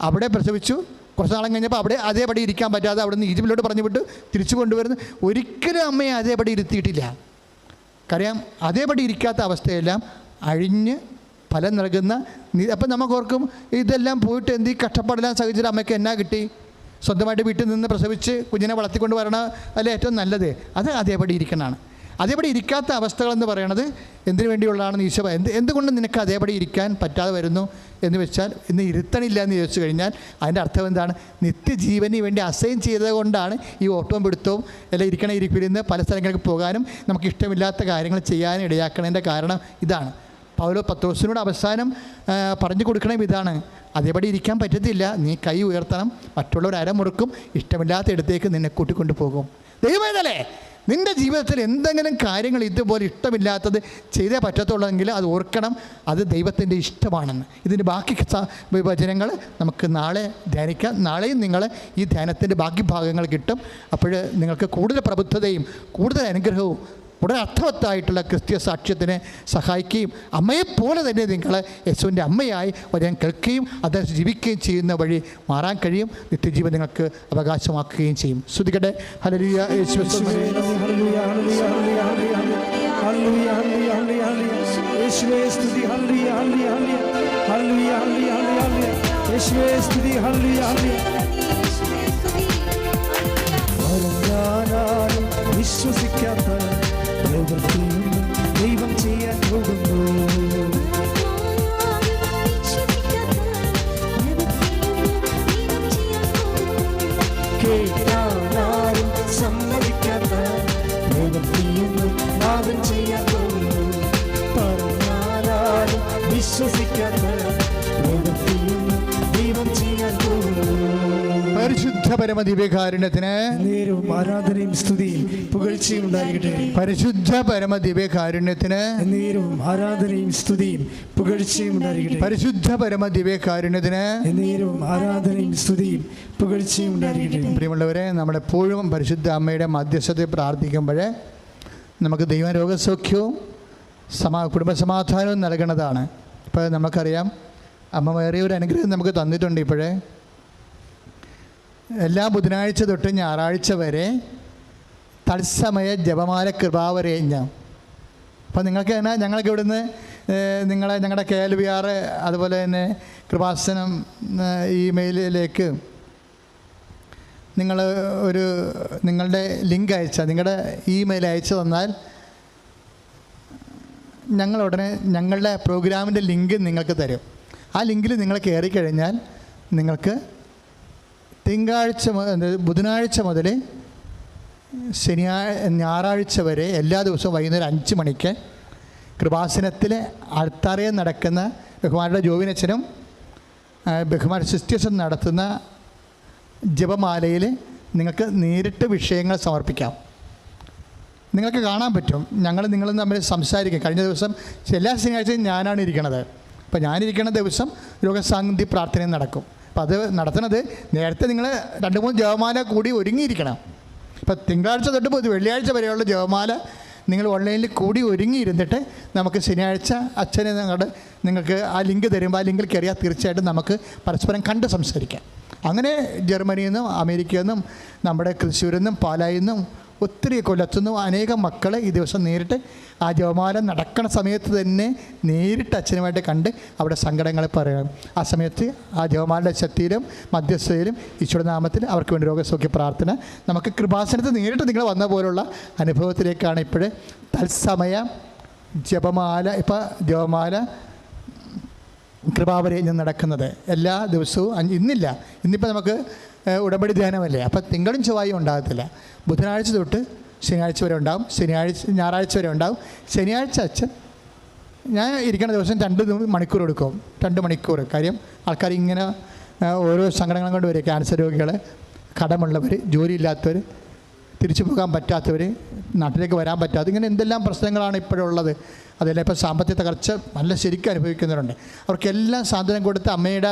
അവിടെ പ്രസവിച്ചു. കുറച്ച് നാളം കഴിഞ്ഞപ്പോൾ അവിടെ അതേപടി ഇരിക്കാൻ പറ്റാതെ അവിടുന്ന് ഈജിപ്തിലോട്ട് പറഞ്ഞു വിട്ടു, തിരിച്ചു കൊണ്ടുവരുന്നു. ഒരിക്കലും അമ്മയെ അതേപടി ഇരുത്തിയിട്ടില്ല. കാര്യം അതേപടി ഇരിക്കാത്ത അവസ്ഥയെല്ലാം അഴിഞ്ഞ് ഫലം നൽകുന്ന. അപ്പം നമുക്കോർക്കും ഇതെല്ലാം പോയിട്ട് എന്ത് കഷ്ടപ്പാടെല്ലാം സഹിച്ചിട്ട് അമ്മയ്ക്ക് എന്നാ കിട്ടി? സ്വന്തമായിട്ട് വീട്ടിൽ നിന്ന് പ്രസവിച്ച് കുഞ്ഞിനെ വളർത്തിക്കൊണ്ട് വരണ അല്ലേ ഏറ്റവും നല്ലത്? അത് അതേപടി ഇരിക്കണതാണ്. അതേപടി ഇരിക്കാത്ത അവസ്ഥകളെന്ന് പറയണത് എന്തിനു വേണ്ടിയുള്ളതാണെന്ന് ഈശോ എന്തുകൊണ്ട് നിനക്ക് അതേപടി ഇരിക്കാൻ പറ്റാതെ വരുന്നു എന്ന് വെച്ചാൽ ഇന്ന് ഇരുത്തണില്ല എന്ന് ചോദിച്ചു കഴിഞ്ഞാൽ അതിൻ്റെ അർത്ഥം എന്താണ്? നിത്യജീവന് വേണ്ടി അസൈൻ ചെയ്തത് കൊണ്ടാണ് ഈ ഓട്ടവും പിടുത്തവും എല്ലാം ഇരിപ്പിരുന്ന് പല സ്ഥലങ്ങൾക്ക് പോകാനും നമുക്ക് ഇഷ്ടമില്ലാത്ത കാര്യങ്ങൾ ചെയ്യാനും ഇടയാക്കണതിൻ്റെ കാരണം ഇതാണ്. പത്രോസിനോട് അവസാനം പറഞ്ഞു കൊടുക്കണം ഇതാണ്, അതേപടി ഇരിക്കാൻ പറ്റത്തില്ല, നീ കൈ ഉയർത്തണം, മറ്റുള്ളവർ അരമുറുക്കും, ഇഷ്ടമില്ലാത്ത ഇടത്തേക്ക് നിന്നെ കൂട്ടിക്കൊണ്ടു പോകും. ദൈവമേതല്ലേ നിൻ്റെ ജീവിതത്തിൽ എന്തെങ്കിലും കാര്യങ്ങൾ ഇതുപോലെ ഇഷ്ടമില്ലാത്തത് ചെയ്തേ പറ്റത്തുള്ളെങ്കിൽ അത് ഓർക്കണം, അത് ദൈവത്തിൻ്റെ ഇഷ്ടമാണെന്ന്. ഇതിൻ്റെ ബാക്കി വചനങ്ങൾ നമുക്ക് നാളെ ധ്യാനിക്കാം. നാളെയും നിങ്ങൾ ഈ ധ്യാനത്തിൻ്റെ ബാക്കി ഭാഗങ്ങൾ കിട്ടും. അപ്പോൾ നിങ്ങൾക്ക് കൂടുതൽ പ്രബുദ്ധതയും കൂടുതൽ അനുഗ്രഹവും വളരെ അർത്ഥവത്തായിട്ടുള്ള ക്രിസ്തീയ സാക്ഷ്യത്തിനെ സഹായിക്കുകയും അമ്മയെപ്പോലെ തന്നെ നിങ്ങൾ യേശുവിൻ്റെ അമ്മയായി വരാൻ കേൾക്കുകയും അത് ജീവിക്കുകയും ചെയ്യുന്ന വഴി മാറാൻ കഴിയും. നിത്യജീവൻ നിങ്ങൾക്ക് അവകാശമാക്കുകയും ചെയ്യും. സ്തുതിക്കട്ടെ. ഹല്ലേലൂയ. യേശുവേ സ്തുതി. വിശ്വസിക്കാത്ത ദൈവം ചെയ്യാൻ പോകുന്നു. കേട്ടാലും സമ്മതിക്കാത്ത ദൈവം ചെയ്യാൻ പോകുന്നു. പറഞ്ഞാലും വിശ്വസിക്കാത്ത ദൈവം ചെയ്യാൻ പോകുന്നു. പരിശുദ്ധ പരമദിവ്യകാരുണ്യത്തിന് ആരാധനയും സ്തുതിയും പുകഴ്ചയും ഉണ്ടായിരിക്കട്ടെ. പരിശുദ്ധ പരമദിവ്യകാരുണ്യത്തിന് ആരാധനയും സ്തുതിയും പുകഴ്ചയും ഉണ്ടായിരിക്കട്ടെ. പരിശുദ്ധ പരമദിവ്യകാരുണ്യത്തിന് ആരാധനയും സ്തുതിയും പുകഴ്ചയും ഉണ്ടായിരിക്കട്ടെ. പ്രിയമുള്ളവരെ, നമ്മളെപ്പോഴും പരിശുദ്ധ അമ്മയുടെ മധ്യസ്ഥതയിൽ പ്രാർത്ഥിക്കുമ്പോൾ നമുക്ക് ദൈവ രോഗസൗഖ്യവും കുടുംബസമാധാനവും നൽകണതാണ്. ഇപ്പോൾ നമുക്കറിയാം അമ്മ വേറെ ഒരു അനുഗ്രഹം നമുക്ക് തന്നിട്ടുണ്ട്. ഇപ്പോഴേ എല്ലാ ബുധനാഴ്ച തൊട്ട് ഞായറാഴ്ച വരെ തത്സമയ ജപമാല കൃപാവരയജ്ഞം. അപ്പോൾ നിങ്ങൾക്ക് തന്നെ ഞങ്ങൾക്ക് ഇവിടുന്ന് ഞങ്ങളുടെ KLVR അതുപോലെ തന്നെ കൃപാസനം ഇമെയിലിലേക്ക് നിങ്ങൾ നിങ്ങളുടെ ലിങ്ക് നിങ്ങളുടെ ഇമെയിൽ അയച്ചു തന്നാൽ ഞങ്ങളുടനെ ഞങ്ങളുടെ പ്രോഗ്രാമിൻ്റെ ലിങ്ക് നിങ്ങൾക്ക് തരും. ആ ലിങ്കിൽ നിങ്ങൾ കയറിക്കഴിഞ്ഞാൽ നിങ്ങൾക്ക് ബുധനാഴ്ച മുതൽ ഞായറാഴ്ച വരെ എല്ലാ ദിവസവും വൈകുന്നേരം 5 മണിക്ക് കൃപാസനത്തിൽ അൾത്താരയിൽ നടക്കുന്ന ബഹുമാനയുടെ ജോവിനച്ചനും ബഹുമാന സിസ്റ്റേഴ്സും നടത്തുന്ന ജപമാലയിൽ നിങ്ങൾക്ക് നേരിട്ട് വിഷയങ്ങൾ സമർപ്പിക്കാം. നിങ്ങൾക്ക് കാണാൻ പറ്റും. നിങ്ങളും തമ്മിൽ സംസാരിക്കും. കഴിഞ്ഞ ദിവസം എല്ലാ ശനിയാഴ്ചയും ഞാനാണ് ഇരിക്കണത്. അപ്പോൾ ഞാനിരിക്കുന്ന ദിവസം രോഗശാന്തി പ്രാർത്ഥനയും നടക്കും. അപ്പോൾ അത് നടത്തുന്നത് നേരത്തെ നിങ്ങൾ 2-3 ജപമാല കൂടി ഒരുങ്ങിയിരിക്കണം. ഇപ്പോൾ തിങ്കളാഴ്ച തൊട്ട് വെള്ളിയാഴ്ച വരെയുള്ള ജപമാല നിങ്ങൾ ഓൺലൈനിൽ കൂടി ഒരുങ്ങിയിരുന്നിട്ട് നമുക്ക് ശനിയാഴ്ച അച്ഛനെ നിങ്ങൾക്ക് ആ ലിങ്ക് തരുമ്പോൾ ആ ലിങ്കിൽ കയറിയാൽ തീർച്ചയായിട്ടും നമുക്ക് പരസ്പരം കണ്ട് സംസാരിക്കാം. അങ്ങനെ ജർമ്മനിയിൽ നിന്നും അമേരിക്കയിൽ നിന്നും നമ്മുടെ തൃശ്ശൂരിൽ നിന്നും പാലായിൽ നിന്നും ഒത്തിരി കൊല്ലത്തുനിന്നും അനേകം മക്കൾ ഈ ദിവസം നേരിട്ട് ആ ജപമാല നടക്കുന്ന സമയത്ത് തന്നെ നേരിട്ട് അച്ഛനുമായിട്ട് കണ്ട് അവിടെ സങ്കടങ്ങൾ പറയണം. ആ സമയത്ത് ആ ജപമാലയുടെ ശക്തിയിലും മധ്യസ്ഥയിലും ഈശോയുടെ നാമത്തിൽ അവർക്ക് വേണ്ടി രോഗസൗഖ്യ പ്രാർത്ഥന നമുക്ക് കൃപാസനത്തിൽ നേരിട്ട് നിങ്ങൾ വന്ന പോലുള്ള അനുഭവത്തിലേക്കാണ് ഇപ്പോൾ തത്സമയ ജപമാല ജപമാല കൃപാവരയജ്ഞം നടക്കുന്നത്. എല്ലാ ദിവസവും ഇന്നിപ്പോൾ നമുക്ക് ഉടമ്പടി ധ്യാനമല്ലേ. അപ്പോൾ തിങ്കളും ചൊവ്വായും ഉണ്ടാകത്തില്ല. ബുധനാഴ്ച തൊട്ട് ശനിയാഴ്ച വരെ ഉണ്ടാകും. ഞായറാഴ്ച വരെ ഉണ്ടാകും. ശനിയാഴ്ച അച്ഛൻ ഞാൻ ഇരിക്കുന്ന ദിവസം 2 മണിക്കൂർ എടുക്കും. 2 മണിക്കൂർ. കാര്യം ആൾക്കാർ ഇങ്ങനെ ഓരോ സങ്കടങ്ങളും കൊണ്ട് വരും. ക്യാൻസർ രോഗികൾ, കടമുള്ളവർ, ജോലിയില്ലാത്തവർ, തിരിച്ചു പോകാൻ പറ്റാത്തവർ, നാട്ടിലേക്ക് വരാൻ പറ്റാത്ത, ഇങ്ങനെ എന്തെല്ലാം പ്രശ്നങ്ങളാണ് ഇപ്പോഴുള്ളത്. അതെല്ലാം ഇപ്പോൾ സാമ്പത്തിക തകർച്ച നല്ല ശരിക്കും അനുഭവിക്കുന്നവരുണ്ട്. അവർക്കെല്ലാം സാന്ത്വനം കൊടുത്ത്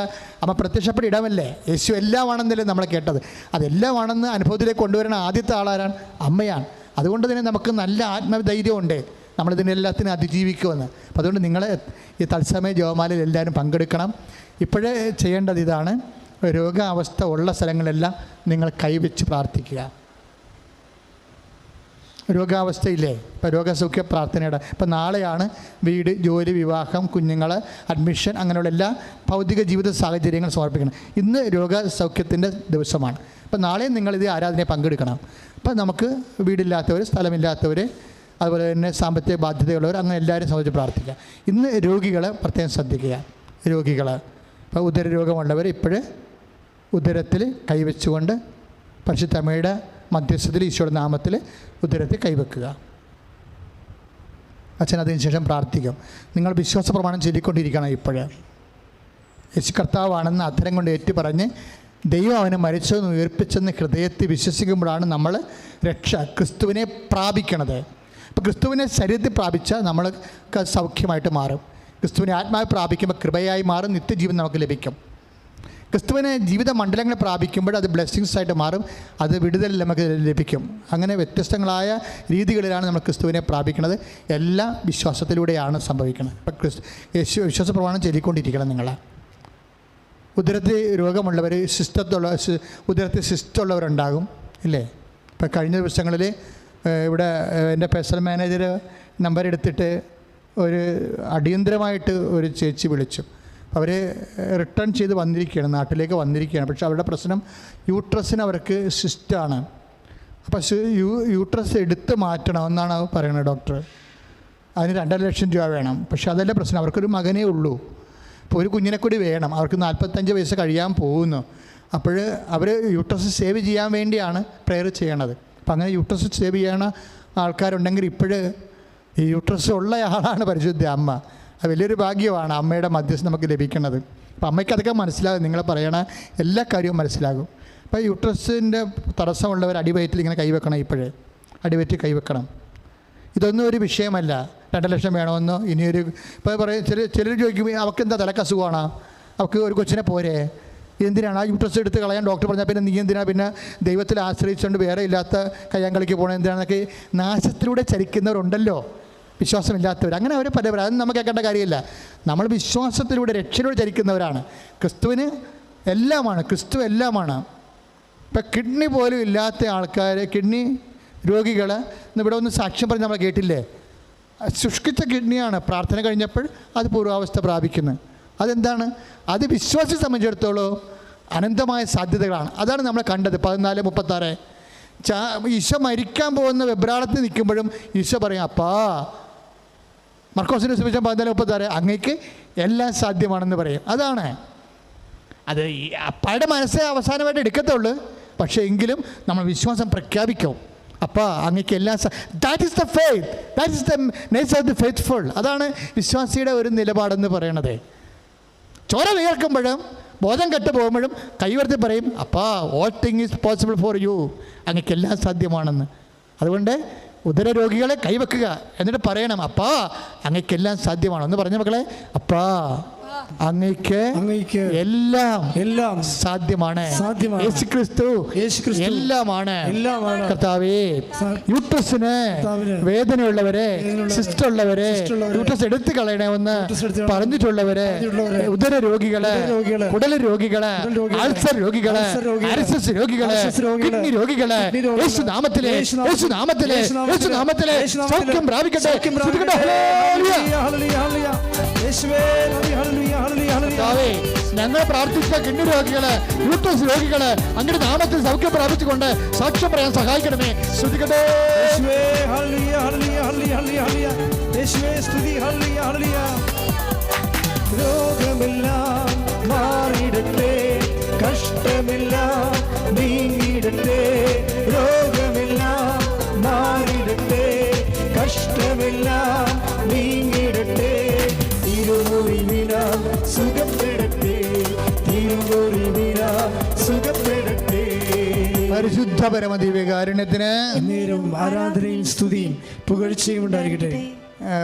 അമ്മ പ്രത്യക്ഷപ്പെട്ട ഇടമല്ലേ. യേശു എല്ലാമാണെന്നല്ലേ നമ്മൾ കേട്ടത്. അതെല്ലാമാണെന്ന് അനുഭവത്തിലേക്ക് കൊണ്ടുവരുന്ന ആദ്യത്തെ ആളാരാണ്? അമ്മയാണ്. അതുകൊണ്ട് തന്നെ നമുക്ക് നല്ല ആത്മധൈര്യമുണ്ട് നമ്മളിതിനെല്ലാത്തിനും അതിജീവിക്കുമെന്ന്. അപ്പോൾ അതുകൊണ്ട് നിങ്ങൾ ഈ തത്സമയ ജപമാലയിൽ എല്ലാവരും പങ്കെടുക്കണം. ഇപ്പോഴേ ചെയ്യേണ്ടത് ഇതാണ്: രോഗാവസ്ഥ ഉള്ള സ്ഥലങ്ങളെല്ലാം നിങ്ങൾ കൈവച്ച് പ്രാർത്ഥിക്കുക. രോഗാവസ്ഥയില്ലേ, ഇപ്പോൾ രോഗസൗഖ്യ പ്രാർത്ഥനയുടെ ഇപ്പോൾ നാളെയാണ് വീട്, ജോലി, വിവാഹം, കുഞ്ഞുങ്ങൾ, അഡ്മിഷൻ, അങ്ങനെയുള്ള എല്ലാ ഭൗതിക ജീവിത സാഹചര്യങ്ങൾ സമർപ്പിക്കണം. ഇന്ന് രോഗസൗഖ്യത്തിൻ്റെ ദിവസമാണ്. അപ്പോൾ നാളെയും നിങ്ങളിത് ആരാധനയെ പങ്കെടുക്കണം. അപ്പോൾ നമുക്ക് വീടില്ലാത്തവർ, സ്ഥലമില്ലാത്തവർ, അതുപോലെ തന്നെ സാമ്പത്തിക ബാധ്യതയുള്ളവർ, അങ്ങനെ എല്ലാവരും സംബന്ധിച്ച് പ്രാർത്ഥിക്കുക. ഇന്ന് രോഗികൾ പ്രത്യേകം ശ്രദ്ധിക്കുക. രോഗികൾ ഇപ്പോൾ ഉദരരോഗമുള്ളവർ ഇപ്പോഴും ഉദരത്തിൽ കൈവച്ചുകൊണ്ട് പരിശുദ്ധ അമ്മയുടെ മധ്യസ്ഥത്തിൽ ഈശോയുടെ നാമത്തിൽ ഉദരത്തിൽ കൈവെക്കുക. അച്ഛൻ അതിന് ശേഷം പ്രാർത്ഥിക്കും. നിങ്ങൾ വിശ്വാസ പ്രമാണം ചൊല്ലിക്കൊണ്ടിരിക്കണം. ഇപ്പോഴും യേശു കർത്താവാണെന്ന് അധരം കൊണ്ട് ഏറ്റുപറഞ്ഞ് ദൈവം അവനെ മരിച്ചതെന്ന് ഉയർപ്പിച്ചെന്ന് ഹൃദയത്തിൽ വിശ്വസിക്കുമ്പോഴാണ് നമ്മൾ രക്ഷ, ക്രിസ്തുവിനെ പ്രാപിക്കണത്. അപ്പോൾ ക്രിസ്തുവിനെ ശരീരത്തിൽ പ്രാപിച്ചാൽ നമ്മൾക്ക് സൗഖ്യമായിട്ട് മാറും. ക്രിസ്തുവിനെ ആത്മാവ് പ്രാപിക്കുമ്പോൾ കൃപയായി മാറും, നിത്യജീവൻ നമുക്ക് ലഭിക്കും. ക്രിസ്തുവിനെ ജീവിത മണ്ഡലങ്ങൾ പ്രാപിക്കുമ്പോൾ അത് ബ്ലെസ്സിങ്സ് ആയിട്ട് മാറും, അത് വിടുതൽ നമുക്ക് ലഭിക്കും. അങ്ങനെ വ്യത്യസ്തങ്ങളായ രീതികളിലാണ് നമ്മൾ ക്രിസ്തുവിനെ പ്രാപിക്കുന്നത്. എല്ലാം വിശ്വാസത്തിലൂടെയാണ് സംഭവിക്കുന്നത്. ഇപ്പം വിശ്വാസ പ്രമാണം ചൊല്ലിക്കൊണ്ടിരിക്കണം. നിങ്ങൾ ഉദരത്തിൽ രോഗമുള്ളവർ, ഉദരത്തിൽ സിസ്റ്റുള്ളവരുണ്ടാകും ഇല്ലേ? ഇപ്പം കഴിഞ്ഞ ദിവസങ്ങളിൽ ഇവിടെ എൻ്റെ പേഴ്സണൽ മാനേജർ നമ്പർ എടുത്തിട്ട് ഒരു അടിയന്തരമായിട്ട് ഒരു ചേച്ചി വിളിച്ചു. അവർ റിട്ടേൺ ചെയ്ത് വന്നിരിക്കുകയാണ്, നാട്ടിലേക്ക് വന്നിരിക്കുകയാണ്. പക്ഷേ അവരുടെ പ്രശ്നം യൂട്രസിന് അവർക്ക് സിസ്റ്റാണ്. അപ്പോൾ യൂട്രസ് എടുത്ത് മാറ്റണമെന്നാണ് പറയുന്നത് ഡോക്ടർ. അതിന് 2.5 ലക്ഷം രൂപ വേണം. പക്ഷേ അതല്ല പ്രശ്നം, അവർക്കൊരു മകനേ ഉള്ളൂ. ഇപ്പോൾ ഒരു കുഞ്ഞിനെ കൂടി വേണം. അവർക്ക് 45 വയസ്സ് കഴിയാൻ പോകുന്നു. അപ്പോൾ അവർ യൂട്രസ് സേവ് ചെയ്യാൻ വേണ്ടിയാണ് പ്രെയർ ചെയ്യണത്. അപ്പം അങ്ങനെ യൂട്രസ് സേവ് ചെയ്യണ ആൾക്കാരുണ്ടെങ്കിൽ ഇപ്പോഴ് ഈ യൂട്രസ് ഉള്ള ആളാണ് പരിശുദ്ധ അമ്മ. അത് വലിയൊരു ഭാഗ്യമാണ് അമ്മയുടെ മധ്യസ്ഥം നമുക്ക് ലഭിക്കുന്നത്. അപ്പം അമ്മയ്ക്ക് അതൊക്കെ മനസ്സിലാകും, നിങ്ങൾ പറയണ എല്ലാ കാര്യവും മനസ്സിലാകും. അപ്പോൾ യൂട്രസിൻ്റെ തടസ്സമുള്ളവർ അടിവയറ്റിൽ ഇങ്ങനെ കൈവെക്കണം. ഇപ്പോഴേ അടിവയറ്റിൽ കൈവെക്കണം. ഇതൊന്നും ഒരു വിഷയമല്ല. 2 ലക്ഷം വേണമെന്നോ ഇനിയൊരു ഇപ്പോൾ പറയും. ചിലർ ചോദിക്കും അവൾക്ക് എന്താ തലക്കസുഖമാണ്, അവൾക്ക് ഒരു കൊച്ചിനെ പോരെ, എന്തിനാണ് ആ യൂട്രസ് എടുത്ത് കളയാൻ ഡോക്ടർ പറഞ്ഞാൽ പിന്നെ നീ എന്തിനാണ് പിന്നെ ദൈവത്തിൽ ആശ്രയിച്ചുകൊണ്ട് വേറെ ഇല്ലാത്ത കയ്യാങ്കളിക്ക് പോകണം എന്തിനാണെന്നൊക്കെ നാശത്തിലൂടെ ചരിക്കുന്നവരുണ്ടല്ലോ, വിശ്വാസമില്ലാത്തവർ. അങ്ങനെ അവർ പലവരും, അതൊന്നും നമുക്ക് കേൾക്കേണ്ട കാര്യമില്ല. നമ്മൾ വിശ്വാസത്തിലൂടെ രക്ഷയിലൂടെ ചരിക്കുന്നവരാണ്. ക്രിസ്തുവിന് എല്ലാമാണ്, ക്രിസ്തു എല്ലാമാണ്. ഇപ്പം കിഡ്നി പോലും ഇല്ലാത്ത ആൾക്കാർ, കിഡ്നി രോഗികൾ ഇവിടെ ഒന്ന് സാക്ഷ്യം പറഞ്ഞ് നമ്മൾ കേട്ടില്ലേ? ശുഷ്കിച്ച കിഡ്നിയാണ്, പ്രാർത്ഥന കഴിഞ്ഞപ്പോൾ അത് പൂർവാവസ്ഥ പ്രാപിക്കുന്നത്. അതെന്താണ്? അത് വിശ്വാസിയെ സംബന്ധിച്ചിടത്തോളം അനന്തമായ സാധ്യതകളാണ്. അതാണ് നമ്മൾ കണ്ടത്. 14:36 ഈശോ മരിക്കാൻ പോകുന്ന വെബ്രാളത്തിൽ നിൽക്കുമ്പോഴും ഈശോ പറയും, അപ്പാ മർക്കോസിൻ്റെ സുവിശേഷം 14:36 അങ്ങേക്ക് എല്ലാം സാധ്യമാണെന്ന് പറയും. അതാണ് അത് അപ്പായുടെ മനസ്സേ അവസാനമായിട്ട് എടുക്കത്തുള്ളൂ. പക്ഷേ എങ്കിലും നമ്മൾ വിശ്വാസം പ്രഖ്യാപിക്കും. അപ്പോൾ അങ്ങേക്ക് എല്ലാം that is the faith, that is the nature of the faithful. അതാണ് വിശ്വാസിയുടെ ഒരു നിലപാടെന്ന് പറയണത്. ചോര വിയർക്കുമ്പോഴും ബോധം കെട്ട് പോകുമ്പോഴും കൈവർത്തി പറയും, അപ്പാ all thing is possible for you, അങ്ങേക്ക് എല്ലാം സാധ്യമാണെന്ന്. അതുകൊണ്ട് ഉദരരോഗികളെ കൈവെക്കുക, എന്നിട്ട് പറയണം, അപ്പാ അങ്ങേക്ക് എല്ലാം സാധ്യമാണ് എന്ന് പറഞ്ഞ മക്കളെ, അപ്പാ അങ്ങേക്ക് എല്ലാം സാധ്യമാണ്. യേശുക്രിസ്തു എല്ലാമാണ്. കർത്താവേ, യൂട്രസിന് വേദനയുള്ളവരെ, സിസ്റ്റുള്ളവരെ, യൂട്രസ് എടുത്തു കളയണമെന്ന് പറഞ്ഞിട്ടുള്ളവരെ, ഉദര രോഗികള്, കുടൽ രോഗികള്, ആൾസർ രോഗികള്, ആർഎസ്എസ് രോഗികള്, കിഡ്നി രോഗികള്, യേശുനാമത്തിലെ യേശുനാമത്തിലെ യേശുനാമത്തിലെ സൗഖ്യം പ്രാപിക്കട്ടെ. ഞങ്ങൾ പ്രാർത്ഥിച്ച കിഡ്നി രോഗികള്, യൂട്രസ് രോഗികള് അങ്ങയുടെ നാമത്തിൽ സൗഖ്യം പ്രാപിച്ചുകൊണ്ട് സാക്ഷ്യം പറയാൻ സഹായിക്കണമേ. ശ്രദ്ധിക്കട്ടെ. രോഗമെല്ലാം മാറിയിടട്ടെ, കഷ്ടമെല്ലാം നീങ്ങിയിടട്ടെ. രോഗമെല്ലാം മാറിയിടട്ടെ, കഷ്ടമെല്ലാം നീങ്ങിയിടട്ടെ. തിരുമുറിവിനാൽ സുഖപ്പെടട്ടെ, തിരുമുറിവിനാൽ സുഖപ്പെടട്ടെ. പരിശുദ്ധ പരമദിവ്യകാരുണ്യത്തിന് നേരം ആരാധനയും സ്തുതിയും പുകഴ്ചയും ഉണ്ടായിരിക്കട്ടെ.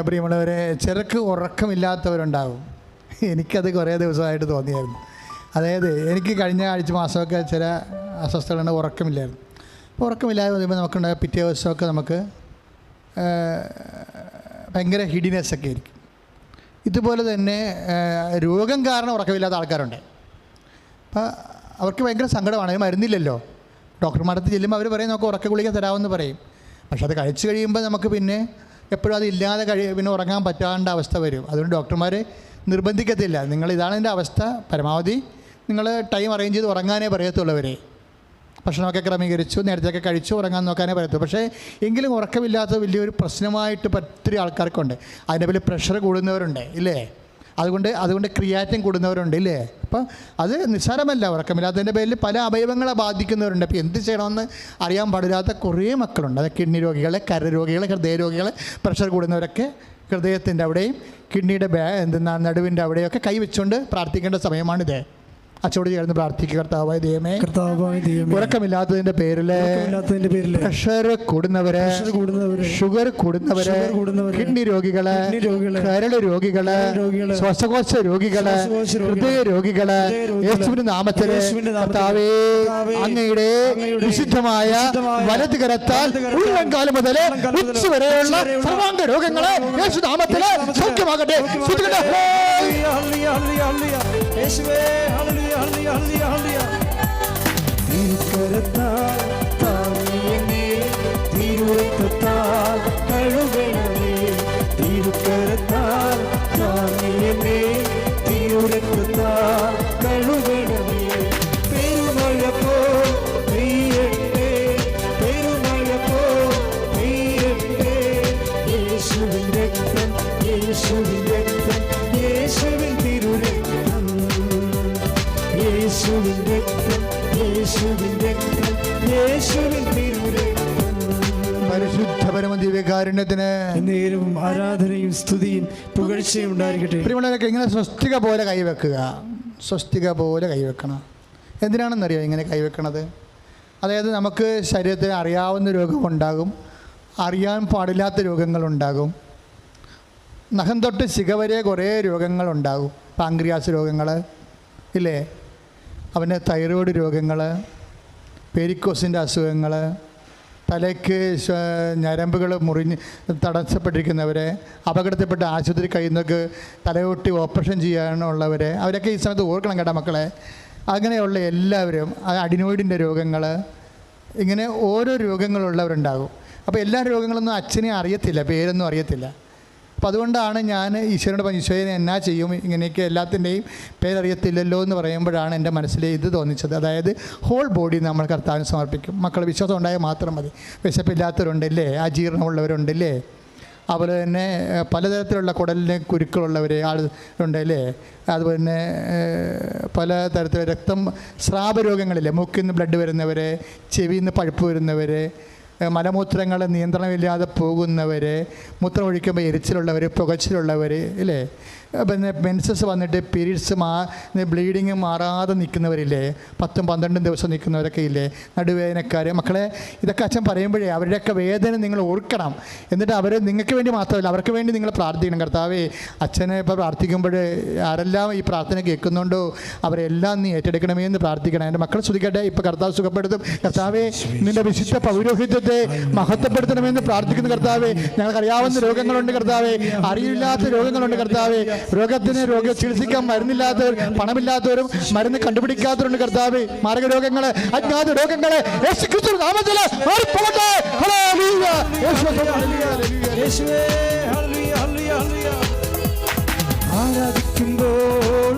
പ്രിയമുള്ളവരെ, ചിലർക്ക് ഉറക്കമില്ലാത്തവരുണ്ടാകും. എനിക്കത് കുറേ ദിവസമായിട്ട് തോന്നിയായിരുന്നു. അതായത് എനിക്ക് കഴിഞ്ഞ ആഴ്ച മാസമൊക്കെ ചില അസ്വസ്ഥതകളുണ്ട്, ഉറക്കമില്ലായിരുന്നു. അപ്പോൾ ഉറക്കമില്ലാതെ വരുമ്പോൾ നമുക്കുണ്ടായ പിറ്റേ ദിവസമൊക്കെ നമുക്ക് ഭയങ്കര ഹിഡിനെസ്സൊക്കെ ആയിരിക്കും. ഇതുപോലെ തന്നെ രോഗം കാരണം ഉറക്കമില്ലാത്ത ആൾക്കാരുണ്ട്. അപ്പോൾ അവർക്ക് ഭയങ്കര സങ്കടമാണ്. മരുന്നില്ലല്ലോ. ഡോക്ടർമാരടുത്ത് ചെല്ലുമ്പോൾ അവർ പറയും നമുക്ക് ഉറക്ക ഗുളിക തരാമെന്ന് പറയും. പക്ഷെ അത് കഴിച്ചു കഴിയുമ്പോൾ നമുക്ക് പിന്നെ എപ്പോഴും അതില്ലാതെ പിന്നെ ഉറങ്ങാൻ പറ്റാണ്ട അവസ്ഥ വരും. അതുകൊണ്ട് ഡോക്ടർമാർ നിർബന്ധിക്കത്തില്ല, നിങ്ങൾ ഇതാണ് എൻ്റെ അവസ്ഥ, പരമാവധി നിങ്ങൾ ടൈം അറേഞ്ച് ചെയ്ത് ഉറങ്ങാനേ പറയത്തുള്ളവരെ. ഭക്ഷണമൊക്കെ ക്രമീകരിച്ചു, നേരത്തെയൊക്കെ കഴിച്ചു, ഉറങ്ങാൻ നോക്കാനേ പറയത്തു. പക്ഷേ എങ്കിലും ഉറക്കമില്ലാത്ത വലിയൊരു പ്രശ്നമായിട്ട് ഒത്തിരി ആൾക്കാർക്കുണ്ട്. അതിൻ്റെ പേരിൽ പ്രഷർ കൂടുന്നവരുണ്ട് ഇല്ലേ, അതുകൊണ്ട് ക്രിയാറ്റിൻ കൂടുന്നവരുണ്ട് ഇല്ലേ. അപ്പോൾ അത് നിസ്സാരമല്ല. ഉറക്കമില്ലാത്തതിൻ്റെ പേരിൽ പല അവയവങ്ങളെ ബാധിക്കുന്നവരുണ്ട്. അപ്പോൾ എന്ത് ചെയ്യണമെന്ന് അറിയാൻ പാടില്ലാത്ത കുറേ മക്കളുണ്ട്. അത് കിഡ്നി രോഗികൾ, കരൾ രോഗികൾ, ഹൃദയ രോഗികൾ, പ്രഷർ കൂടുന്നവരൊക്കെ ഹൃദയത്തിൻ്റെ അവിടെയും കിഡ്നിയുടെ നടുവിൻ്റെ അവിടെയൊക്കെ കൈവച്ചുകൊണ്ട് പ്രാർത്ഥിക്കേണ്ട സമയമാണിത്. അച്ചോട് ചേർന്ന് പ്രാർത്ഥിക്കുക. കർത്താവായ ദൈവമേ, ഉറക്കമില്ലാത്തതിന്റെ പേരില് പ്രഷർ കൂടുന്നവര്, ഷുഗർ കൂടുന്നവര്, കിഡ്നി രോഗികള്, കരള് രോഗികള്, ശ്വാസകോശ രോഗികള്, ഹൃദയ രോഗികള്, യേശുവിന്റെ നാമത്തില് കർത്താവേ അങ്ങയുടെ വിശുദ്ധമായ വലത് കരത്താൽ ഉള്ളംകാലം മുതൽ ഉച്ച വരെയുള്ള സർവാംഗ രോഗങ്ങളെ യേശു നാമത്തില് സൗഖ്യമാകട്ടെ. തിരുക്കരത്താൽ താങ്ങിയെന്നെ തിരുരക്തത്താൽ കഴുകണമേ, തിരുക്കരത്താൽ താങ്ങിയെന്നെ തിരുരക്തത്താൽ കഴുകണമേ. പെരുമഴ പോ പെയ്യട്ടെ, പെരുമഴ പോ പെയ്യട്ടെ, യേശുവിൻ രക്തം, യേശുവിൻ രക്തം, യേശുവിൻ തിരുരക്തം, യേശുവിൻ രക്തം, യേശുവിൻ രക്തം, യേശുവിൻ തിരുരക്തം. പരിശുദ്ധ പരമദിവ്യകാരുണ്യത്തിന് നേരവും ആരാധനയും സ്തുതിയും പുകഴ്ചയും ഉണ്ടായിരിക്കട്ടെ. പ്രിയമുള്ളവരൊക്കെ ഇങ്ങനെ സ്വസ്തിക പോലെ കൈവെക്കുക, സ്വസ്തിക പോലെ കൈവെക്കണം. എന്തിനാണെന്നറിയോ ഇങ്ങനെ കൈവെക്കണത്? അതായത് നമുക്ക് ശരീരത്തിൽ അറിയാവുന്ന രോഗമുണ്ടാകും, അറിയാൻ പാടില്ലാത്ത രോഗങ്ങളുണ്ടാകും. നഖം തൊട്ട് ശിഖ വരെ കുറേ രോഗങ്ങളുണ്ടാകും. പാങ്ക്രിയാസ് രോഗങ്ങൾ ഇല്ലേ, അവന് തൈറോയ്ഡ് രോഗങ്ങൾ, പെരിക്കോസിൻ്റെ അസുഖങ്ങൾ, തലയ്ക്ക് ഞരമ്പുകൾ മുറിഞ്ഞ് തടസ്സപ്പെട്ടിരിക്കുന്നവരെ, അപകടത്തിൽപ്പെട്ട ആശുപത്രി കഴിയുന്നവർക്ക് തലയൊട്ടി ഓപ്പറേഷൻ ചെയ്യാനുള്ളവരെ, അവരൊക്കെ ഈ സമയത്ത് ഓർക്കണം കേട്ടോ മക്കളെ. അങ്ങനെയുള്ള എല്ലാവരും, അഡിനോയിഡിൻ്റെ രോഗങ്ങൾ, ഇങ്ങനെ ഓരോ രോഗങ്ങളുള്ളവരുണ്ടാകും. അപ്പോൾ എല്ലാ രോഗങ്ങളൊന്നും അച്ഛനെ അറിയത്തില്ല, പേരൊന്നും അറിയത്തില്ല. അപ്പോൾ അതുകൊണ്ടാണ് ഞാൻ ഈശ്വരനോട് പറഞ്ഞു, ഈശ്വരനെ എന്നാ ചെയ്യും, ഇങ്ങനെയൊക്കെ എല്ലാത്തിൻ്റെയും പേരറിയത്തില്ലല്ലോ എന്ന് പറയുമ്പോഴാണ് എൻ്റെ മനസ്സിൽ ഇത് തോന്നിച്ചത്. അതായത് ഹോൾ ബോഡി നമ്മൾ കർത്താവിന് സമർപ്പിക്കും. മക്കൾ വിശ്വാസം ഉണ്ടായാൽ മാത്രം മതി. വിശപ്പില്ലാത്തവരുണ്ടല്ലേ, അജീർണമുള്ളവരുണ്ടല്ലേ, അതുപോലെ തന്നെ പലതരത്തിലുള്ള കുടലിന് കുരുക്കളുള്ളവർ ആളുണ്ടല്ലേ, അതുപോലെ തന്നെ പലതരത്തിലുള്ള രക്തം സ്രാവരോഗങ്ങളില്ലേ, മൂക്കിൽ നിന്ന് ബ്ലഡ് വരുന്നവർ, ചെവിയിൽ നിന്ന് പഴുപ്പ് വരുന്നവർ, മലമൂത്രങ്ങൾ നിയന്ത്രണമില്ലാതെ പോകുന്നവർ, മൂത്രം ഒഴിക്കുമ്പോൾ എരിച്ചിലുള്ളവർ, പുകച്ചിലുള്ളവർ ഇല്ലേ, പിന്നെ മെൻസസ് വന്നിട്ട് പീരീഡ്സ് ബ്ലീഡിങ് മാറാതെ നിൽക്കുന്നവരില്ലേ, 10-12 ദിവസം നിൽക്കുന്നവരൊക്കെ ഇല്ലേ, നടുവേദനക്കാർ. മക്കളെ, ഇതൊക്കെ അച്ഛൻ പറയുമ്പോഴേ അവരുടെയൊക്കെ വേദന നിങ്ങൾ ഓർക്കണം. എന്നിട്ട് അവർ നിങ്ങൾക്ക് വേണ്ടി മാത്രമല്ല, അവർക്ക് വേണ്ടി നിങ്ങൾ പ്രാർത്ഥിക്കണം. കർത്താവേ, അച്ഛനെ ഇപ്പോൾ പ്രാർത്ഥിക്കുമ്പോൾ ആരെല്ലാം ഈ പ്രാർത്ഥന കേൾക്കുന്നുണ്ടോ അവരെല്ലാം നീ ഏറ്റെടുക്കണമേ എന്ന് പ്രാർത്ഥിക്കണം. എൻ്റെ മക്കളെ ശ്രദ്ധിക്കട്ടെ. ഇപ്പോൾ കർത്താവ് സുഖപ്പെടുത്തും. കർത്താവേ, നിൻ്റെ വിശുദ്ധ പൗരോഹിത്യത്തെ മഹത്വപ്പെടുത്തണമെന്ന് പ്രാർത്ഥിക്കുന്നു. കർത്താവേ, ഞങ്ങൾക്കറിയാവുന്ന രോഗങ്ങളുണ്ട് കർത്താവേ, അറിയില്ലാത്ത രോഗങ്ങളുണ്ട് കർത്താവേ, രോഗത്തിന് ചികിത്സിക്കാൻ മരുന്നില്ലാത്തവർ, പണമില്ലാത്തവരും മരുന്ന് കണ്ടുപിടിക്കാത്തവരുണ്ട് കർത്താവേ. മാരകരോഗങ്ങള്, അജ്ഞാത രോഗങ്ങളെ യേശുക്രിസ്തുവിന്റെ നാമത്തിൽ മാറിപ്പോകട്ടെ. ഹല്ലേലൂയ. യേശുവേ, ഹല്ലേലൂയ, ഹല്ലേലൂയ. ആരാധിക്കുമ്പോൾ